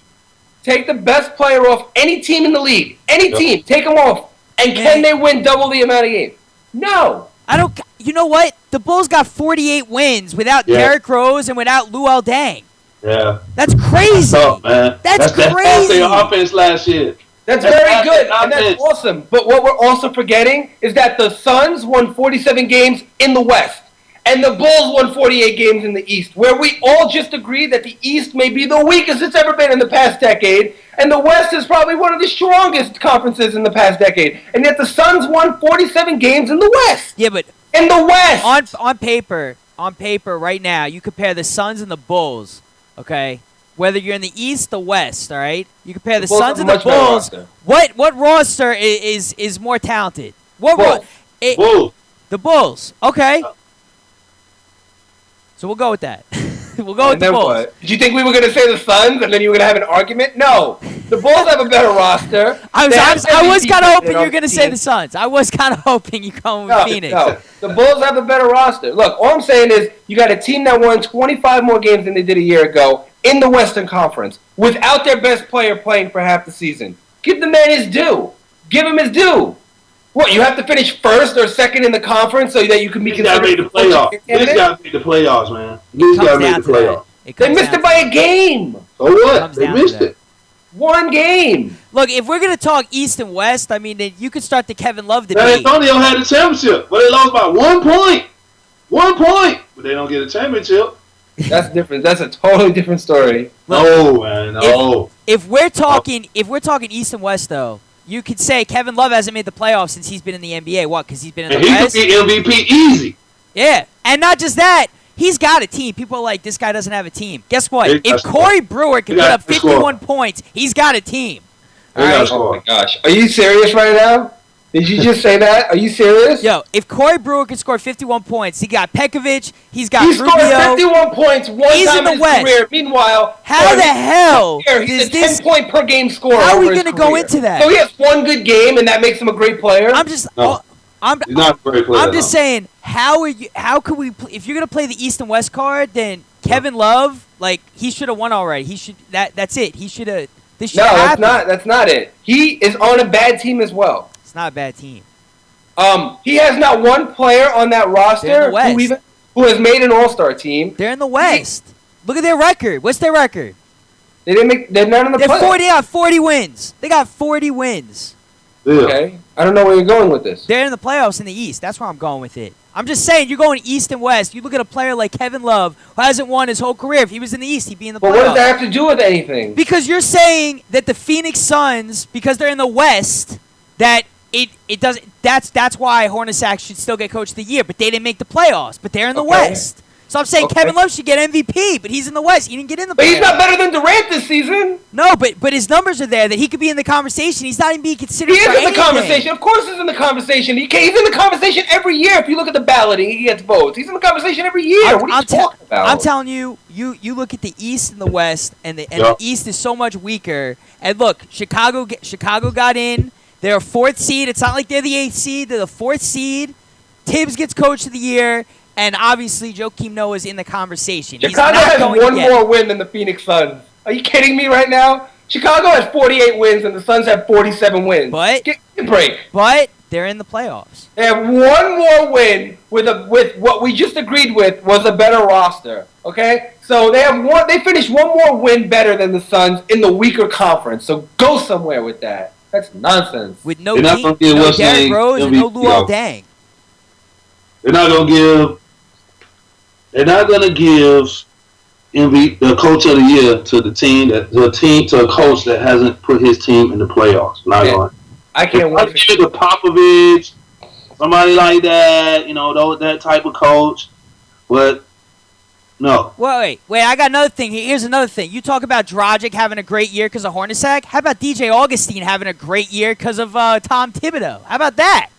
take the best player off any team in the league. Any team, take them off. And can they win double the amount of games? No. I don't. You know what? The Bulls got 48 wins without Derrick Rose and without Luol Deng. Yeah. That's crazy. That's man. That's crazy. Their offense last year. That's very good, and that's awesome. But what we're also forgetting is that the Suns won 47 games in the West, and the Bulls won 48 games in the East, where we all just agree that the East may be the weakest it's ever been in the past decade, and the West is probably one of the strongest conferences in the past decade. And yet the Suns won 47 games in the West. Yeah, but in the West, on paper, right now, you compare the Suns and the Bulls. Okay. Whether you're in the East, the West, all right? You compare the Suns and the Bulls. What roster is more talented? Bulls. The Bulls. Okay. So we'll go with that. We'll go with the Bulls. What? Did you think we were going to say the Suns and then you were going to have an argument? No. The Bulls have a better roster. I was kind of hoping you were going to say the Suns. I was kind of hoping you come with Phoenix. No. The Bulls have a better roster. Look, all I'm saying is you got a team that won 25 more games than they did a year ago in the Western Conference without their best player playing for half the season. Give the man his due. Give him his due. What, you have to finish first or second in the conference so that you can be considered the playoffs. This got to make the playoffs, man. This got to make the playoffs. They missed it by a game. So what? They missed it. One game. Look, if we're going to talk East and West, I mean, then you could start the Kevin Love debate. San Antonio had the championship, but they lost by 1 point. 1 point. But they don't get a championship. That's different. That's a totally different story. No, man. No. If we're talking East and West, though, you could say Kevin Love hasn't made the playoffs since he's been in the NBA. What? Because he's been in the West? He could be MVP easy. Yeah. And not just that. He's got a team. People are like, this guy doesn't have a team. Guess what? If Corey Brewer can put up 51 points, he's got a team. All right? Oh, my gosh. Are you serious right now? Did you just say that? Are you serious? Yo, if Corey Brewer can score 51 points, he got Pekovic, he's got Rubio. He scored 51 points one time in his career. Meanwhile, how the hell he's a 10-point per game scorer. How are we going to go into that? So he has one good game, and that makes him a great player? He's not a great player. I'm just saying, how could we? If you're going to play the East and West card, then Kevin Love, like, he should have won already. He should. That's it. He should have. This should happen. That's not it. He is on a bad team as well. It's not a bad team. He has not one player on that roster who has made an All-Star team. They're in the West. Look at their record. What's their record? They're not in the playoffs. They got 40 wins. They got 40 wins. Yeah. Okay. I don't know where you're going with this. They're in the playoffs in the East. That's where I'm going with it. I'm just saying, you're going East and West. You look at a player like Kevin Love, who hasn't won his whole career. If he was in the East, he'd be in the playoffs. But what does that have to do with anything? Because you're saying that the Phoenix Suns, because they're in the West, that it doesn't. That's why Hornacek should still get Coach of the Year. But they didn't make the playoffs. But they're in the West. So I'm saying Kevin Love should get MVP, but he's in the West. He didn't get in the playoffs. But he's not better than Durant this season. No, but his numbers are there that he could be in the conversation. He's not even being considered for anything. He is in the conversation. Of course he's in the conversation. He's in the conversation every year. If you look at the balloting, he gets votes. He's in the conversation every year. What are you talking about? I'm telling you, you look at the East and the West, and the East is so much weaker. And look, Chicago got in. They're a 4th seed. It's not like they're the 8th seed. They're the 4th seed. Tibbs gets Coach of the Year. And obviously, Joakim Noah's in the conversation. Chicago has one more win than the Phoenix Suns. Are you kidding me right now? Chicago has 48 wins, and the Suns have 47 wins. But give me a break. But they're in the playoffs. They have one more win with what we just agreed with was a better roster. Okay, so they have one. They finished one more win better than the Suns in the weaker conference. So go somewhere with that. That's nonsense. With no Derrick Rose and no Luol Deng. They're not going to give the Coach of the Year to a coach that hasn't put his team in the playoffs. Not going. I can't wait. Give it to Popovich, somebody like that. That type of coach. But no. Wait. I got another thing. Here's another thing. You talk about Dragic having a great year because of Hornacek. How about DJ Augustine having a great year because of Tom Thibodeau? How about that?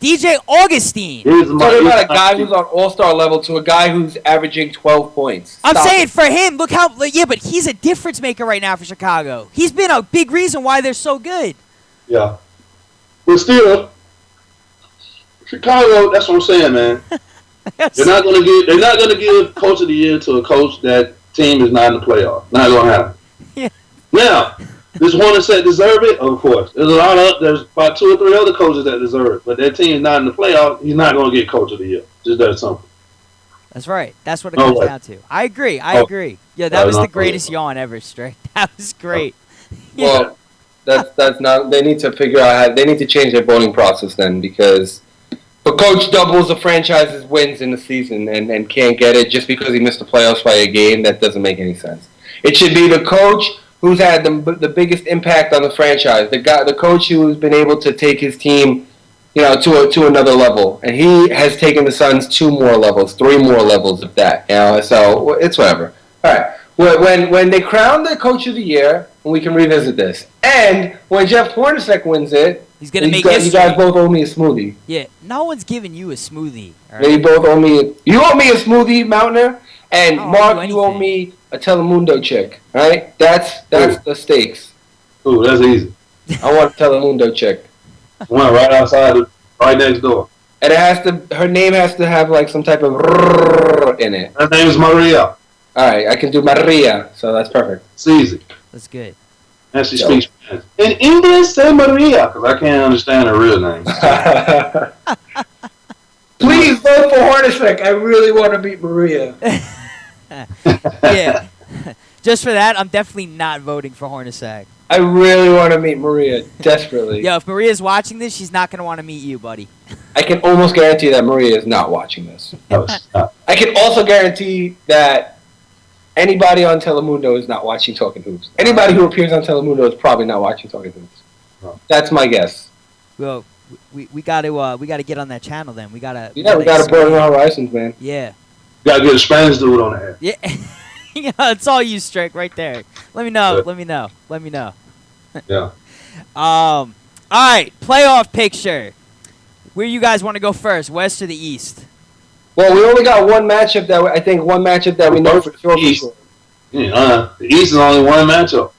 DJ Augustine. Talking about a guy who's on all-star level to a guy who's averaging 12 points. I'm saying for him, look how... Yeah, but he's a difference maker right now for Chicago. He's been a big reason why they're so good. Yeah. But still, Chicago, that's what I'm saying, man. They're not gonna give Coach of the Year to a coach that team is not in the playoffs. Not gonna happen. Yeah. Now, does Hornacek deserve it? Of course. There's about 2 or 3 other coaches that deserve it, but that team is not in the playoffs. He's not gonna get Coach of the Year. Just that simple. That's right. That's what it comes down to. I agree. Yeah, that was the greatest yawn ever, Strick. That was great. Well, that's not. They need to figure out they need to change their voting process then, because a coach doubles a franchise's wins in the season and can't get it just because he missed the playoffs by a game. That doesn't make any sense. It should be the coach who's had the biggest impact on the franchise, the coach who's been able to take his team, to another level, and he has taken the Suns 2 more levels, 3 more levels of that. So it's whatever. All right, when they crown the Coach of the Year, we can revisit this, and when Jeff Hornacek wins it, He's gonna make You history. guys both owe me a smoothie. Yeah, no one's giving you a smoothie. All Yeah, you right? both owe me. You owe me a smoothie, Mountaineer, and I don't owe Mark, you you owe anything. me a Telemundo check. All right, that's the stakes. Ooh, that's easy. I want a Telemundo check, One right outside, right next door. and it has to. Her name has to have like some type of rrrr in it. Her name is Maria. All right, I can do Maria, so that's perfect. It's easy. That's good. And she speaks Spanish. In English, say Maria, because I can't understand her real name. Please vote for Hornacek. I really want to beat Maria. Yeah. Just for that, I'm definitely not voting for Hornacek. I really want to meet Maria desperately. Yo, if Maria's watching this, she's not gonna want to meet you, buddy. I can almost guarantee that Maria is not watching this. No, stop. I can also guarantee that anybody on Telemundo is not watching Talkin Hoops. Anybody who appears on Telemundo is probably not watching Talkin Hoops. No. That's my guess. Well, we gotta get on that channel then. We gotta broaden our horizons, man. Yeah. You gotta get a Spanish dude on the air. Yeah. Yeah, it's all you, Strick, right there. Let me know. Good. Let me know. Let me know. Yeah. All right, playoff picture. Where you guys want to go first, West or the East? Well, we only got one matchup that we know for sure. East. Yeah, the East is only one matchup.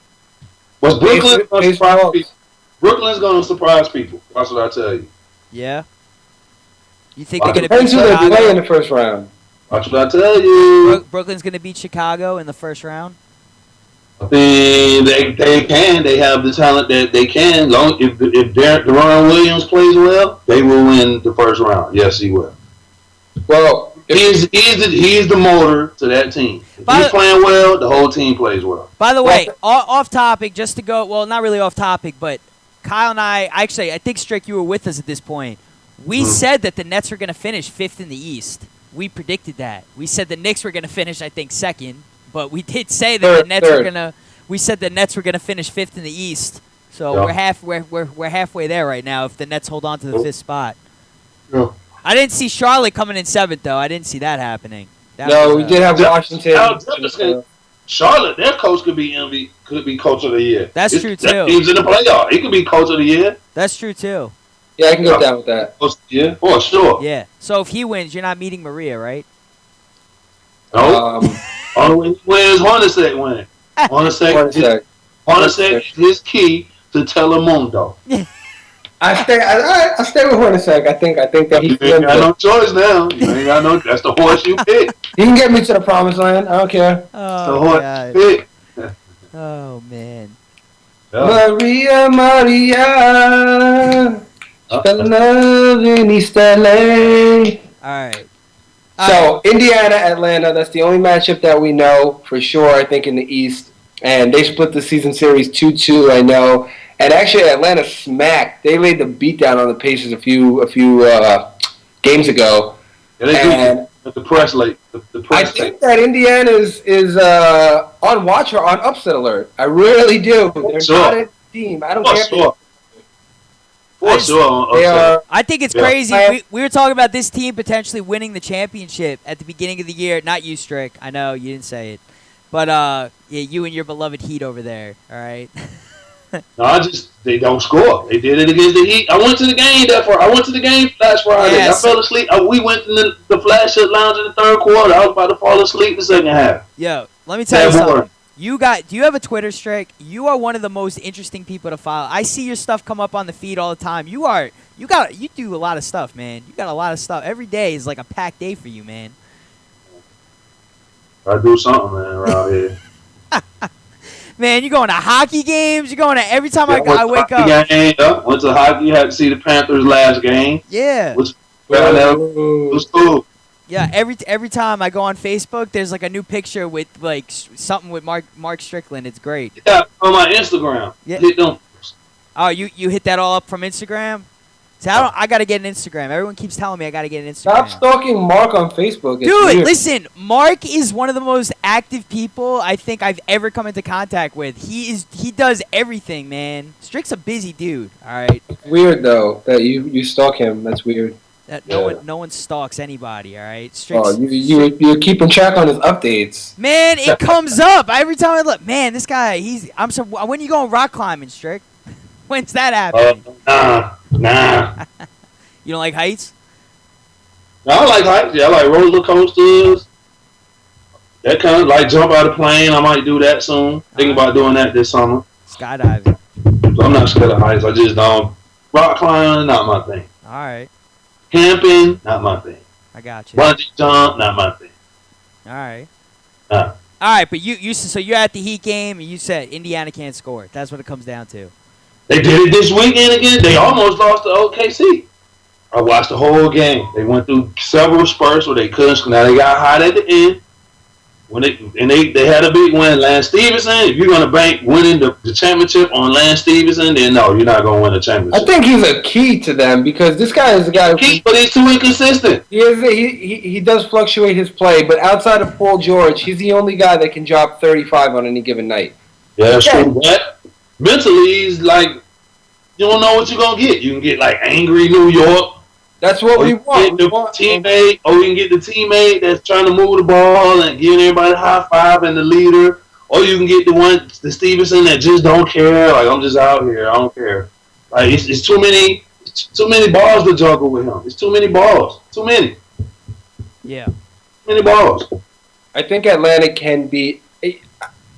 What's Brooklyn gonna surprise people? Brooklyn's gonna surprise people. That's what I tell you. Yeah. You think they're gonna beat Depends who they play in Chicago? the first round. That's what I tell you. Brooklyn's gonna beat Chicago in the first round. I think they can. They have the talent that they can. If Deron Williams plays well, they will win the first round. Yes, he will. Well, He is the motor to that team. If he's playing well, the whole team plays well. By the way, off topic, just to go, well, not really off topic, but Kyle and I think, Strick, you were with us at this point. We said that the Nets were going to finish 5th in the East. We predicted that. We said the Knicks were going to finish, I think, 2nd, but we did say that the Nets were going to. We said the Nets were going to finish 5th in the East. So Yeah. we're halfway there right now if the Nets hold on to the 5th spot. Yeah. I didn't see Charlotte coming in 7th, though. I didn't see that happening. we did have Washington. Charlotte, their coach could be coach of the year. That's true, too. That team's in the playoff. He could be coach of the year. That's true, too. Yeah, I can go down with that. Coach of the year, for sure. Yeah. So if he wins, you're not meeting Maria, right? No. Only wins Hornacek win. Hornacek is his key to Telemundo. I stay with Hornacek. I think that You ain't got no choice now. You ain't got no. That's the horse you pick. He can get me to the promised land. I don't care. The Oh, horse God. you pick. Oh, man. Maria, spell love in East LA. All right. So, Indiana, Atlanta, that's the only matchup that we know for sure, I think, in the East. And they split the season series 2-2, I know. And actually, Atlanta smacked. They laid the beat down on the Pacers a few games ago. Yeah, they do. The press late. The press I think that Indiana is on watch or on upset alert. I really do. They're not a team. I don't care. For sure. They are. I think it's Yeah. crazy. We were talking about this team potentially winning the championship at the beginning of the year. Not you, Strick. I know you didn't say it. But, yeah, you and your beloved Heat over there. All right? No, they don't score. They did it against the Heat. I went to the game last Friday. Yes. I fell asleep. We went in the flagship lounge in the third quarter. I was about to fall asleep the second half. Yo, let me tell you Bad something. boy. Do you have a Twitter, Strick? You are one of the most interesting people to follow. I see your stuff come up on the feed all the time. You do a lot of stuff, man. You got a lot of stuff. Every day is like a packed day for you, man. I do something, man, around here. Man, you going to hockey games? You going to every time I wake up? Went to hockey. Had to see the Panthers last game. Yeah. It was cool. Yeah, every time I go on Facebook, there's like a new picture with like something with Mark Strickland. It's great. Yeah, on my Instagram. Yeah. Hit them. Oh, you hit that all up from Instagram? See, I gotta get an Instagram. Everyone keeps telling me I gotta get an Instagram. Stop stalking Mark on Facebook. It's Dude, weird. listen, Mark is one of the most active people I think I've ever come into contact with. He does everything, man. Strick's a busy dude. All right. It's weird though that you stalk him. That's weird. No one stalks anybody. All right. Strick's, Oh, you're keeping track on his updates. man, it comes up every time I look. Man, this guy. When you going rock climbing, Strick? When's that happen? Nah. You don't like heights? No, I like heights. Yeah, I like roller coasters. That kind of like jump out of plane. I might do that soon. Thinking about doing that this summer. Skydiving. So I'm not scared of heights. I just don't. Rock climbing, not my thing. All right. Camping, not my thing. I got you. Bungee jump, not my thing. All right. Nah. All right, but so you're at the Heat game and you said Indiana can't score. That's what it comes down to. They did it this weekend again. They almost lost to OKC. I watched the whole game. They went through several spurts where they couldn't. Now they got hot at the end. When they had a big win. Lance Stevenson, if you're going to bank winning the championship on Lance Stevenson, then no, you're not going to win the championship. I think he's a key to them because this guy is a guy who... But he's too inconsistent. He does fluctuate his play, but outside of Paul George, he's the only guy that can drop 35 on any given night. Yeah, that's true. But mentally, he's like, you don't know what you're going to get. You can get like angry New York. That's what we want. You can get the teammate that's trying to move the ball and giving everybody a high five and the leader. Or you can get the Stevenson that just don't care. Like, I'm just out here. I don't care. Like, it's too many balls to juggle with him. It's too many balls. Too many. Yeah. Too many balls. I think Atlanta can be...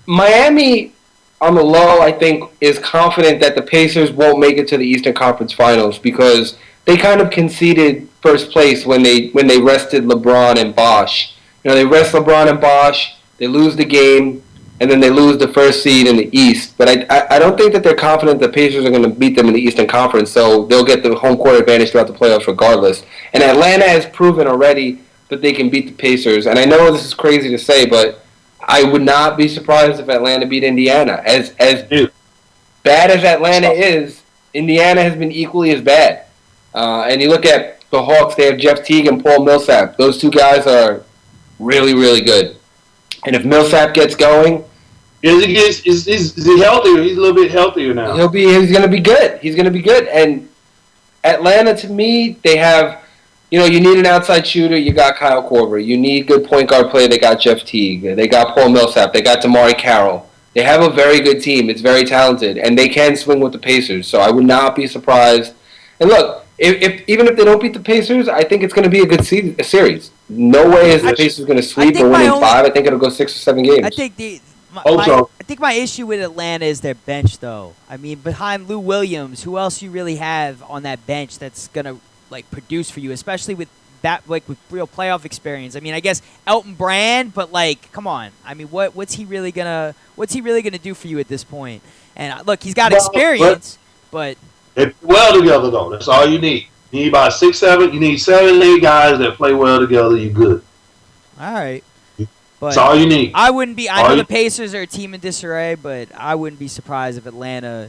Miami, on the low, I think, is confident that the Pacers won't make it to the Eastern Conference Finals because... they kind of conceded first place when they rested LeBron and Bosh. You know, they rest LeBron and Bosh, they lose the game, and then they lose the first seed in the East. But I don't think that they're confident the Pacers are going to beat them in the Eastern Conference, so they'll get the home court advantage throughout the playoffs regardless. And Atlanta has proven already that they can beat the Pacers. And I know this is crazy to say, but I would not be surprised if Atlanta beat Indiana. As bad as Atlanta is, Indiana has been equally as bad. And you look at the Hawks, they have Jeff Teague and Paul Millsap. Those two guys are really, really good. And if Millsap gets going... Is he healthier? He's a little bit healthier now. He's going to be good. He's going to be good. And Atlanta, to me, they have... You know, you need an outside shooter, you got Kyle Korver. You need good point guard play, they got Jeff Teague. They got Paul Millsap. They got Damari Carroll. They have a very good team. It's very talented. And they can swing with the Pacers. So I would not be surprised. And look... Even if they don't beat the Pacers, I think it's going to be a good series. No way is the Pacers going to sweep or win in 5. I think it'll go 6 or 7 games. I think my issue with Atlanta is their bench, though. I mean, behind Lou Williams, who else you really have on that bench that's going to like produce for you, especially with that with real playoff experience? I mean, I guess Elton Brand, but like, come on. I mean, what's he really gonna do for you at this point? And look, he's got experience, but. They play well together, though. That's all you need. You need about 6, 7. You need 7, 8 guys that play well together. You good. All right. But that's all you need. I wouldn't be. I know the Pacers are a team in disarray, but I wouldn't be surprised if Atlanta,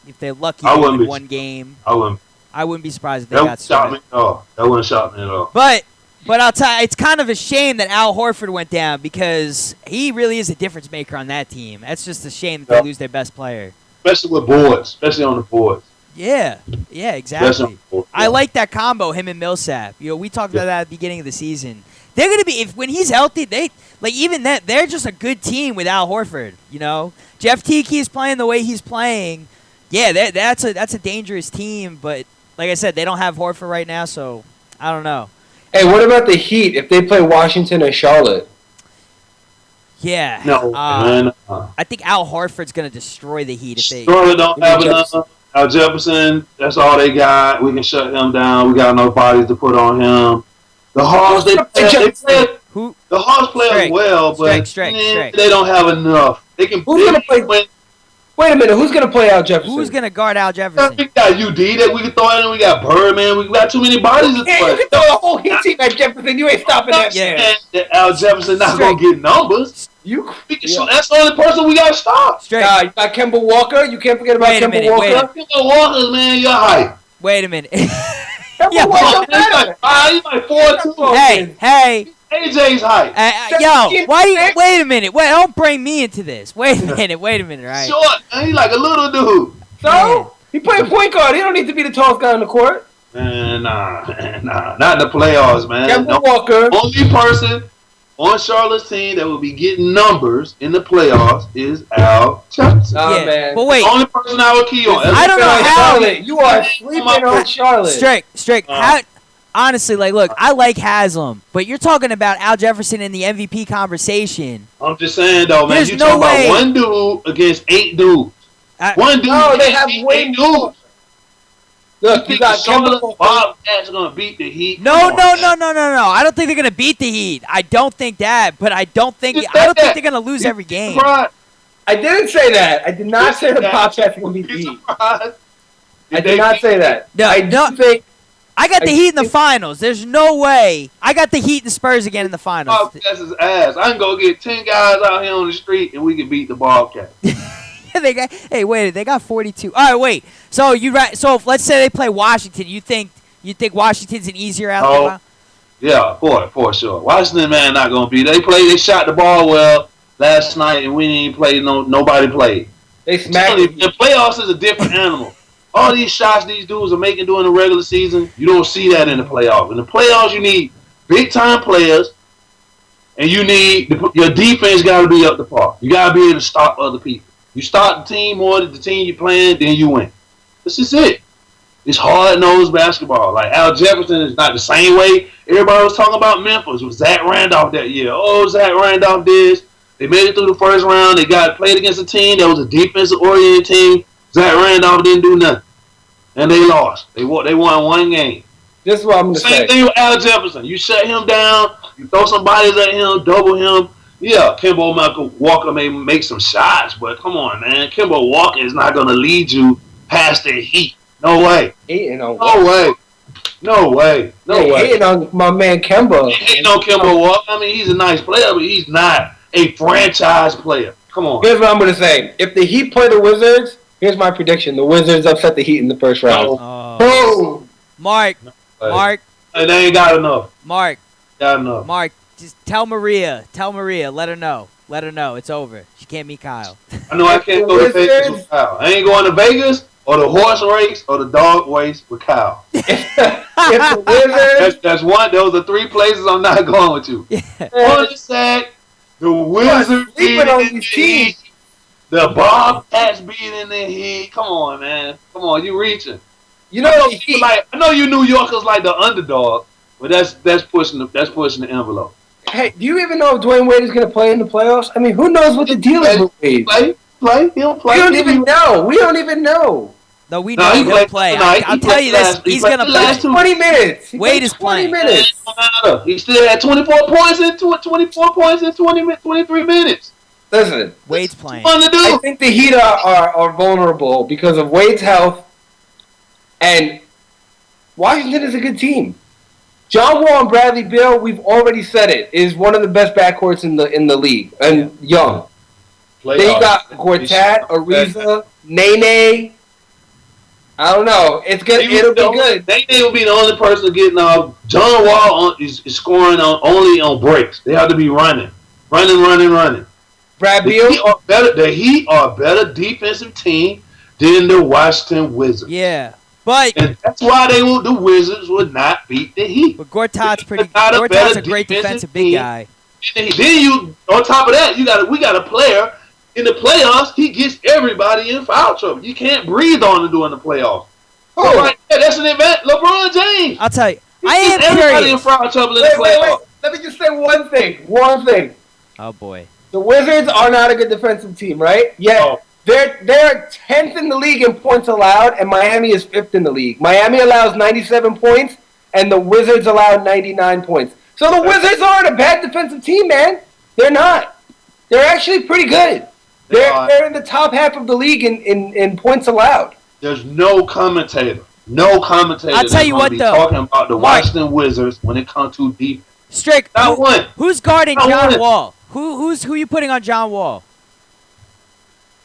if they're lucky to win one game. I wouldn't be surprised if they got swept. That wouldn't shock me at all. But I'll tell you, it's kind of a shame that Al Horford went down because he really is a difference maker on that team. That's just a shame that they lose their best player. Especially with boards. Especially on the boards. Yeah, exactly. I like that combo, him and Millsap. You know, we talked about that at the beginning of the season. They're gonna be when he's healthy. They're just a good team with Al Horford. You know, Jeff Teague is playing the way he's playing. Yeah, that's a dangerous team. But like I said, they don't have Horford right now, so I don't know. Hey, what about the Heat if they play Washington or Charlotte? Yeah. No, man. I think Al Horford's gonna destroy the Heat if they. Charlotte don't have enough. Al Jefferson, that's all they got. We can shut him down. We got no bodies to put on him. The Hawks, the Hawks play well, but they don't have enough. They can. Who's gonna play? Wait a minute. Who's gonna play Al Jefferson? Who's gonna guard Al Jefferson? We got UD that we can throw in. We got Birdman. We got too many bodies to play. You can throw the whole Heat team at Jefferson. You ain't stopping that. Yeah. Al Jefferson not gonna get numbers. That's the only person we got to stop. You got Kemba Walker. You can't forget about Kemba Walker. Kemba Walker, man, you're hype. Wait a minute. Kemba Walker, he's like 4'2". Hey. AJ's hype. Wait a minute. Don't bring me into this. Wait a minute, right? Short, man. He's like a little dude. So? He playing point guard. He don't need to be the tallest guy on the court. Nah. Not in the playoffs, man. Kemba Walker. Only person on Charlotte's team that will be getting numbers in the playoffs is Al Jefferson. Yeah, man. but wait. The only person I would key on. I don't know how. Charlotte. You are sleeping on Charlotte. Strick. How, honestly, like, look, I like Haslam, but you're talking about Al Jefferson in the MVP conversation. I'm just saying, though, man. There's You no talking way. about one dude against 8 dudes. One dude. No, they against have eight way dudes. Look, you got Charlotte Kemba. Bobcats are gonna beat the Heat. No. Come on, man. I don't think they're gonna beat the Heat. I don't think that, but I don't think You said think that. they're gonna lose every game. Surprised? I didn't say that. I did not say the Bobcats are going to be You beat. surprised? I did not say that. No, I no. do think I got the I Heat in the think- finals. There's no way. I got the Heat and Spurs again in the finals. Bobcats is ass. I can go get 10 guys out here on the street and we can beat the Bobcats. They got 42. All right, wait. So So if, let's say they play Washington, you think Washington's an easier out Oh. there? Yeah, for sure. Washington, man, not gonna be. They shot the ball well last night, and we didn't play. Nobody played. they smacked The playoffs is a different animal. All these shots these dudes are making during the regular season, you don't see that in the playoffs. In the playoffs, you need big time players, and you need your defense got to be up to par. You got to be able to stop other people. You start the team more than the team you playing, then you win. This is it. It's hard-nosed basketball. Like Al Jefferson is not the same way everybody was talking about Memphis with Zach Randolph that year. Oh, Zach Randolph did. They made it through the first round. They got played against a team that was a defensive-oriented team. Zach Randolph didn't do nothing. And they lost. They won one game. This is what I'm going to say. Same thing with Al Jefferson. You shut him down. You throw some bodies at him, double him. Yeah, Kemba Walker may make some shots, but come on, man. Kemba Walker is not going to lead you past the Heat. No way. Hating on No way. No way. No way. Hating on my man Kemba. Hating on Kemba Walker. I mean, he's a nice player, but he's not a franchise player. Come on. Here's what I'm going to say. If the Heat play the Wizards, here's my prediction. The Wizards upset the Heat in the first round. Boom! Mark, And they ain't got enough. Mark, Got enough. just tell Maria, let her know. Let her know it's over. She can't meet Kyle. I know I can't go to Vegas with Kyle. I ain't going to Vegas or the horse race or the dog race with Kyle. If the Wizards... That's one. Those are 3 places I'm not going with you. On the sack, the Wizards sleeping on beating these the teams. Heat. The Bobcats beating the Heat. Come on, man. Come on, you reaching. You know the Heat... I know you New Yorkers like the underdog, but that's pushing the envelope. Hey, do you even know if Dwayne Wade is going to play in the playoffs? I mean, who knows what the deal is with Wade? Play. He'll play. We don't even know. We don't even know. No, we know he'll play. I'll tell you this. He's going to play. 20 minutes. Wade is 20 playing. minutes. He still had 24 points in 23 minutes. Listen, Wade's playing. Fun to do. I think the Heat are vulnerable because of Wade's health, and Washington is a good team. John Wall and Bradley Beal, we've already said it, is one of the best backcourts in the league, and young. Then you got Gortat, Ariza, Nene. I don't know. It'll be good. Nene will be the only person getting John Wall is scoring only on breaks. They have to be running. Brad Beal. The Heat are a better defensive team than the Washington Wizards. Yeah. But And that's why the Wizards would not beat the Heat. Gortat's not a better a great defensive big team. guy. Then you, on top of that, we got a player in the playoffs. He gets everybody in foul trouble. You can't breathe on him during the playoffs. Oh. Right there, that's an event. LeBron James. I'll tell you. He I am gets everybody in curious. foul trouble in Wait. the playoffs. Let me just say one thing. Oh boy. The Wizards are not a good defensive team, right? Yeah. Oh. They're 10th in the league in points allowed, and Miami is 5th in the league. Miami allows 97 points, and the Wizards allow 99 points. So the Wizards aren't a bad defensive team, man. They're not. They're actually pretty good. They're in the top half of the league in points allowed. There's no commentator. I'll tell you what, though. Talking about the Mark. Washington Wizards when it comes to defense. Strick. Not one. Who's guarding Not John one. Wall? Who you putting on John Wall?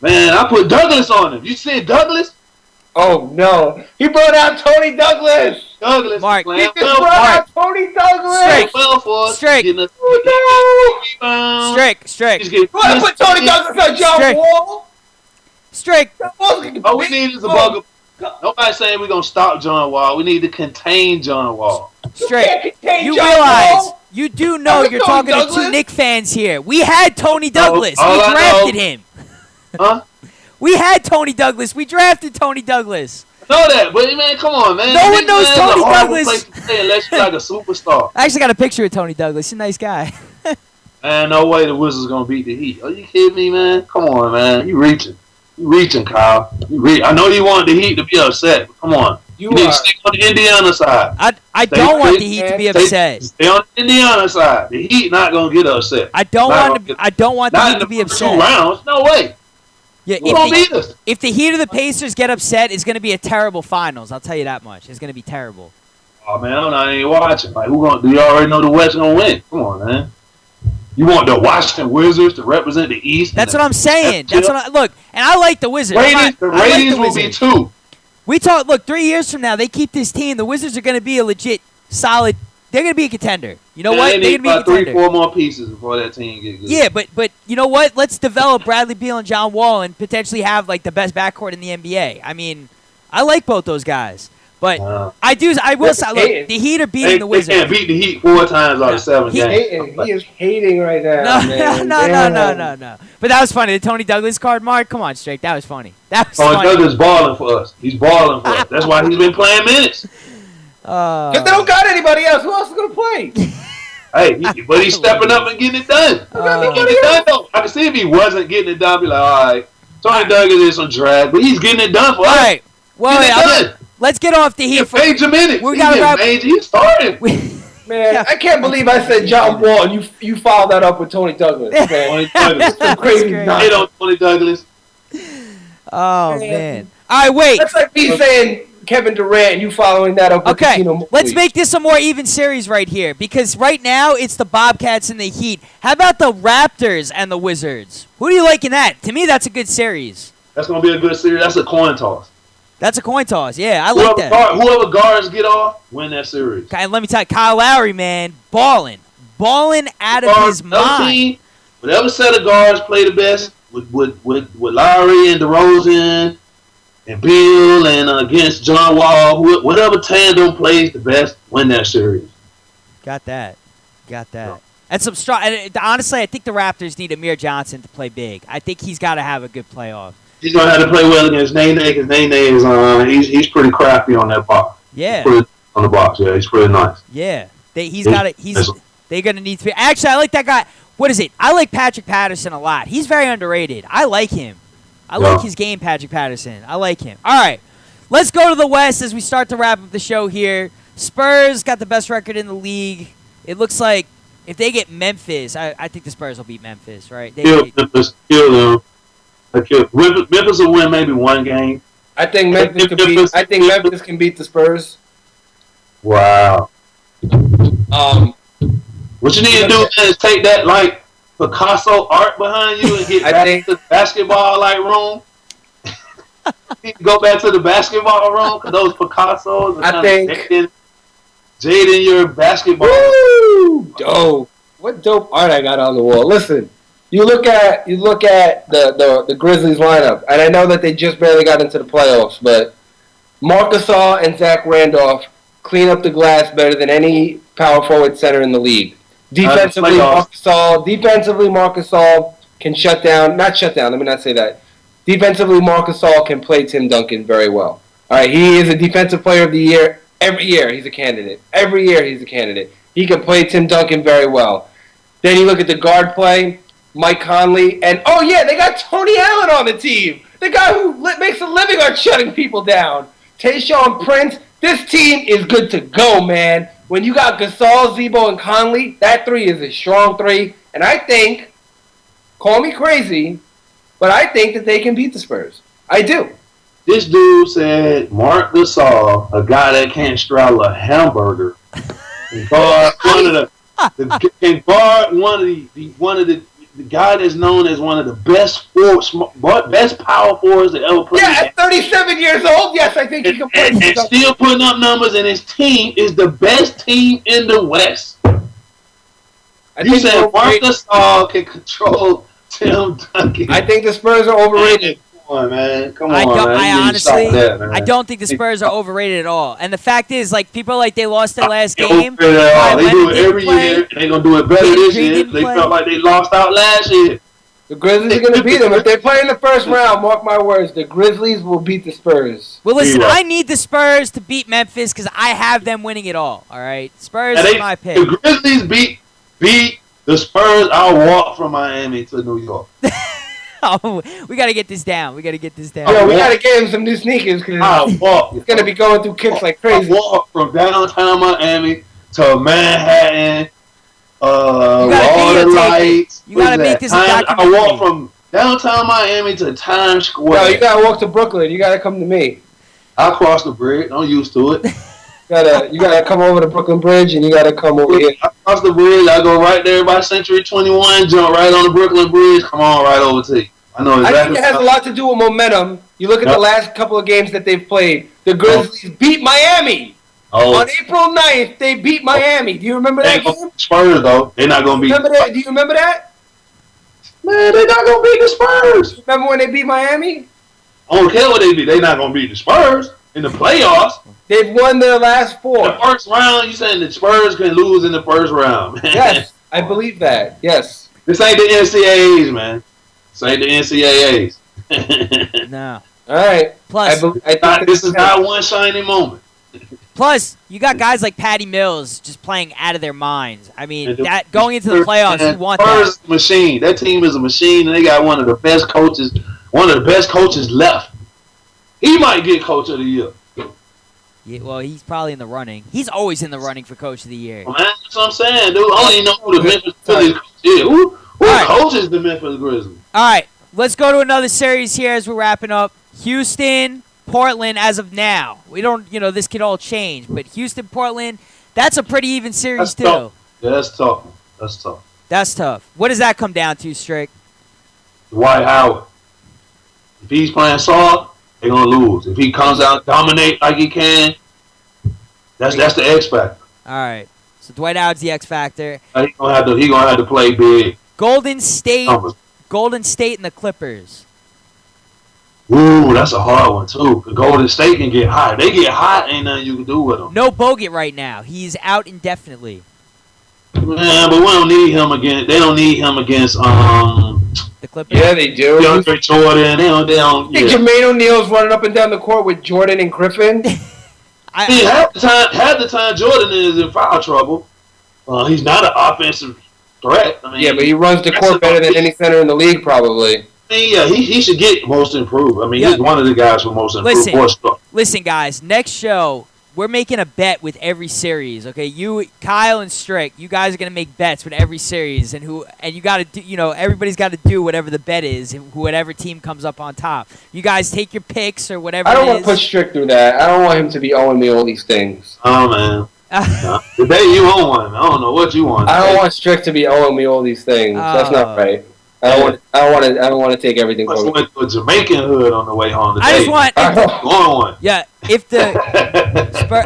Man, I put Douglas on him. You said Douglas? Oh, no. He brought out Tony Douglas. Douglas. Mark. playing He just well brought for us. out Tony Douglas. Straight. Well for us. Straight. Getting us- Oh, Strick. He's getting- no. You want to put Tony Douglas on John Straight. Wall? Strick. All we need is a bugger. Nobody's saying we're going to stop John Wall. We need to contain John Wall. Strick. You John realize Wall? You do know you're talking to two Knick fans here. We had Tony Douglas. all We I drafted know- him. Huh? We had Tony Douglas. We drafted Tony Douglas. I know that, but man, come on, man. No one Knicks, knows man, Tony is a horrible Douglas. place to play unless you're like a superstar. I actually got a picture of Tony Douglas. He's a nice guy. Man, no way the Wizards gonna beat the Heat. Are you kidding me, man? Come on, man. You reaching, Kyle. I know you want the Heat to be upset, but come on. You need to stick on the Indiana side. I don't want the Heat to be upset. Stay on the Indiana side. The Heat not gonna get upset. I don't want the Heat to be upset. 2 rounds. No way. Yeah, Who gonna beat us? if the Heat or the Pacers get upset, it's going to be a terrible finals. I'll tell you that much. It's going to be terrible. Oh man, I'm not even watching. Like, do you already know the West gonna win? Come on, man. You want the Washington Wizards to represent the East? That's what I'm saying. Look, and I like the Wizards. The ratings will be 2. We talk. Look, 3 years from now, they keep this team. The Wizards are going to be a legit, solid. They're going to be a contender. You know what? They They're need going to be a about contender. 3-4 more pieces before that team get good. Yeah, but you know what? Let's develop Bradley Beal and John Wall and potentially have like the best backcourt in the NBA. I mean, I like both those guys, but I will say, look, the Heat are beating the Wizards. They can't beat the Heat 4 times out of 7 games. He is hating right now. No. But that was funny. The Tony Douglas card, Mark. Come on, Strake. That was funny. That was funny. Douglas balling for us. He's balling for us. That's why he's been playing minutes. Because they don't got anybody else. Who else is gonna play? Hey, but he's stepping up and getting it done. I can see if he wasn't getting it done, I'd be like, all right, Tony Douglas is some drag, but he's getting it done for us. All right. Well, let's get off the Heat. Page a minute. We got to wrap. He's starting. Man, I can't believe I said John Wall and you followed that up with Tony Douglas. Man. Tony Douglas. Some crazy Hit on Tony Douglas. Oh man. All right, wait. That's like me saying Kevin Durant and you following that up with Casino. Let's make this a more even series right here because right now it's the Bobcats and the Heat. How about the Raptors and the Wizards? Who do you like in that? To me, that's a good series. That's going to be a good series. That's a coin toss. That's a coin toss. Yeah, I like that. Whoever guards get off, win that series. And let me tell you, Kyle Lowry, man, balling out of his mind. Whatever set of guards play the best with Lowry and DeRozan and Bill and against John Wall, whatever tandem plays the best, win that series. Got that. And some strong. Honestly, I think the Raptors need Amir Johnson to play big. I think he's got to have a good playoff. He's gonna have to play well against Nene because Nene is he's pretty crafty on that box. Yeah. On the box, yeah, he's pretty nice. Yeah, they're gonna need to be. Actually, I like that guy. What is it? I like Patrick Patterson a lot. He's very underrated. I like him. I like his game, Patrick Patterson. I like him. All right, let's go to the West as we start to wrap up the show here. Spurs got the best record in the league. It looks like if they get Memphis, I think the Spurs will beat Memphis, right? Kill them. Memphis will win maybe one game. I think Memphis can beat the Spurs. Wow. What you need to do is take that like Picasso art behind you and get back to the basketball like room. Go back to the basketball room because those Picassos are jading your basketball. Woo! Dope. What dope art I got on the wall. Listen. You look at the Grizzlies lineup, and I know that they just barely got into the playoffs, but Marc Gasol and Zach Randolph clean up the glass better than any power forward center in the league. Defensively, Marc Gasol can shut down. Not shut down. Let me not say that. Defensively, Marc Gasol can play Tim Duncan very well. All right, he is a defensive player of the year. Every year, he's a candidate. Every year, he's a candidate. He can play Tim Duncan very well. Then you look at the guard play. Mike Conley, and they got Tony Allen on the team. The guy who makes a living on shutting people down. Tayshaun Prince, this team is good to go, man. When you got Gasol, Zebo, and Conley, that 3 is a strong 3. And I think, call me crazy, but I think that they can beat the Spurs. I do. This dude said Marc Gasol, a guy that can't straddle a hamburger, can guard one of the guy that's known as one of the best power forwards that ever played. Yeah, at 37 years old, yes, I think he can play. And still putting up numbers, and his team is the best team in the West. You said Marc Gasol can control Tim Duncan. I think the Spurs are overrated. on, man. Come on, I don't. man. I You need to honestly, stop that, man. I don't think the Spurs are overrated at all. And the fact is, like, people are like they lost their last They game. overrated at all. They Kawhi do Leonard it didn't every play. year. They gonna do it better Danny this Green year. didn't They play. felt like they lost out last year. The Grizzlies are going to beat them. If they play in the first round, mark my words, the Grizzlies will beat the Spurs. Well, listen, Zero. I need the Spurs to beat Memphis because I have them winning it all. All right, Spurs And is my pick. The Grizzlies beat the Spurs. I'll walk from Miami to New York. Oh, we got to get this down. We got to get this down. Yo, we got to get him some new sneakers I'll because walk. he's going to be going through kicks like I crazy. walk from downtown Miami to Manhattan. gotta With all the videotape it. lights. You gotta What's make that? this a I documentary. walk from downtown Miami to Times Square. No, you got to walk to Brooklyn. You got to come to me. I cross the bridge. I'm used to it. You gotta come over to Brooklyn Bridge and you gotta come over here. I cross the bridge. I go right there by Century 21. Jump right on the Brooklyn Bridge. Come on, right over to you. I know I exactly. think it has a lot to do with momentum. You look at the last couple of games that they've played. The Grizzlies beat Miami. Oh, On April 9th, they beat Miami. Do you remember they that ain't gonna game? beat the Spurs though. They're not gonna beat. Remember that? Do you remember that? Man, they're not gonna beat the Spurs. Remember when they beat Miami? I don't care what they beat. They're not gonna beat the Spurs in the playoffs. They've won their last The four. first round, you saying the Spurs can lose in the first round? Man. Yes, I believe that. Yes. This ain't the NCAAs, man. This ain't the NCAAs. No. All right. Plus, This is not one shiny moment. plus, you got guys like Patty Mills just playing out of their minds. I mean, And the- that going into the playoffs, you want Spurs that. is a machine. That team is a machine, and they got one of the best coaches left. He might get coach of the year. Yeah, well, he's probably in the running. He's always in the running for coach of the year. Man, that's what I'm saying, dude. I don't even know who the Memphis Grizzlies is. Who right. coaches the Memphis Grizzlies? All right, let's go to another series here as we're wrapping up. Houston, Portland as of now. We don't, this could all change, but Houston, Portland, that's a pretty even series That's too. tough. Yeah, that's tough. That's tough. That's tough. What does that come down to, Strick? Dwight Howard. If he's playing soft, they're gonna lose. If he comes out dominate like he can, that's the X factor. All right, so Dwight Howard's the X factor. He gonna have to play big. Golden State, numbers. Golden State and the Clippers. Ooh, that's a hard one too. The Golden State can get hot. They get hot, ain't nothing you can do with them. No Bogut right now. He's out indefinitely. Man, but we don't need him against. They don't need him against The Clippers. Yeah, they do. DeAndre Jordan. They don't. I think Yeah. Jermaine O'Neal's running up and down the court with Jordan and Griffin. See, half the time Jordan is in foul trouble. He's not an offensive threat. I mean, Yeah, but he runs the court better than any center in the league, probably. Yeah, he should get most improved. I mean, Yeah. he's one of the guys for most improved. Listen, guys. Next show, we're making a bet with every series. Okay, you, Kyle, and Strick, you guys are gonna make bets with every series, and you got to do. Everybody's got to do whatever the bet is, and whatever team comes up on top. You guys take your picks or whatever. I don't it want is. to put Strick through that. I don't want him to be owing me all these things. Oh man, the day you own one, I don't know what you want. I don't want Strick to be owing me all these things. That's not right. I don't want to take everything I from him. went to a Jamaican hood on the way home today. I just want. Going one. Yeah, if the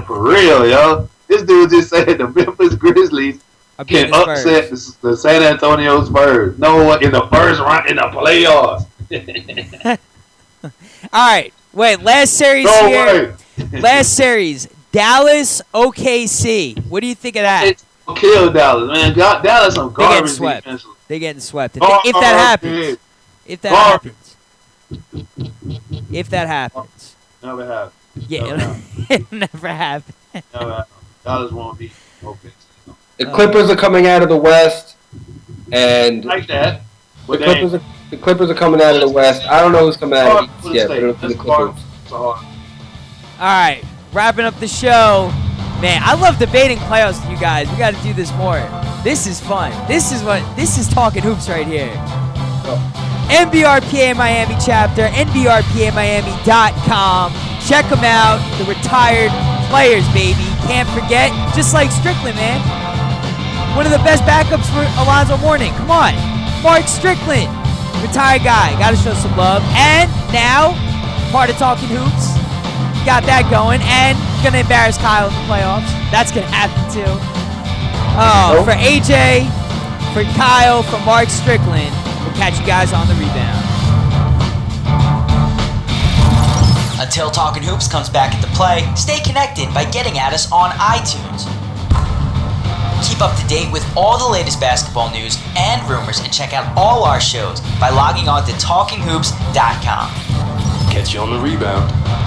For real, yo. This dude just said the Memphis Grizzlies can upset the San Antonio Spurs. No, in the first round in the playoffs. All right, wait. Last series No here. way. Last series, Dallas OKC. What do you think of that? It's gonna kill Dallas, man. Dallas some They're getting garbage swept. defensively. They're getting swept. If that happens, if that Garbage. happens, if that happens, Never happened. yeah, it'll never happen. Never happened. Dallas won't be open. The Clippers are coming out of the West, and Like that. the Clippers are coming out of the West. I don't know who's coming out of the East yet, but it'll be the That's hard. Clippers. It's hard. All right, wrapping up the show. Man, I love debating playoffs with you guys. We got to do this more. This is fun. This is Talkin Hoops right here. NBRPA Miami chapter, nbrpamiami.com. Check them out. The retired players, baby. Can't forget. Just like Strickland, man. One of the best backups for Alonzo Mourning. Come on. Mark Strickland. Retired guy. Got to show some love. And now, part of Talkin Hoops. Got that going. And going to embarrass Kyle in the playoffs. That's going to happen, too. Oh, for AJ, for Kyle, for Mark Strickland. We'll catch you guys on the rebound. Until Talkin Hoopz comes back into play, stay connected by getting at us on iTunes. Keep up to date with all the latest basketball news and rumors and check out all our shows by logging on to talkinghoops.com. Catch you on the rebound.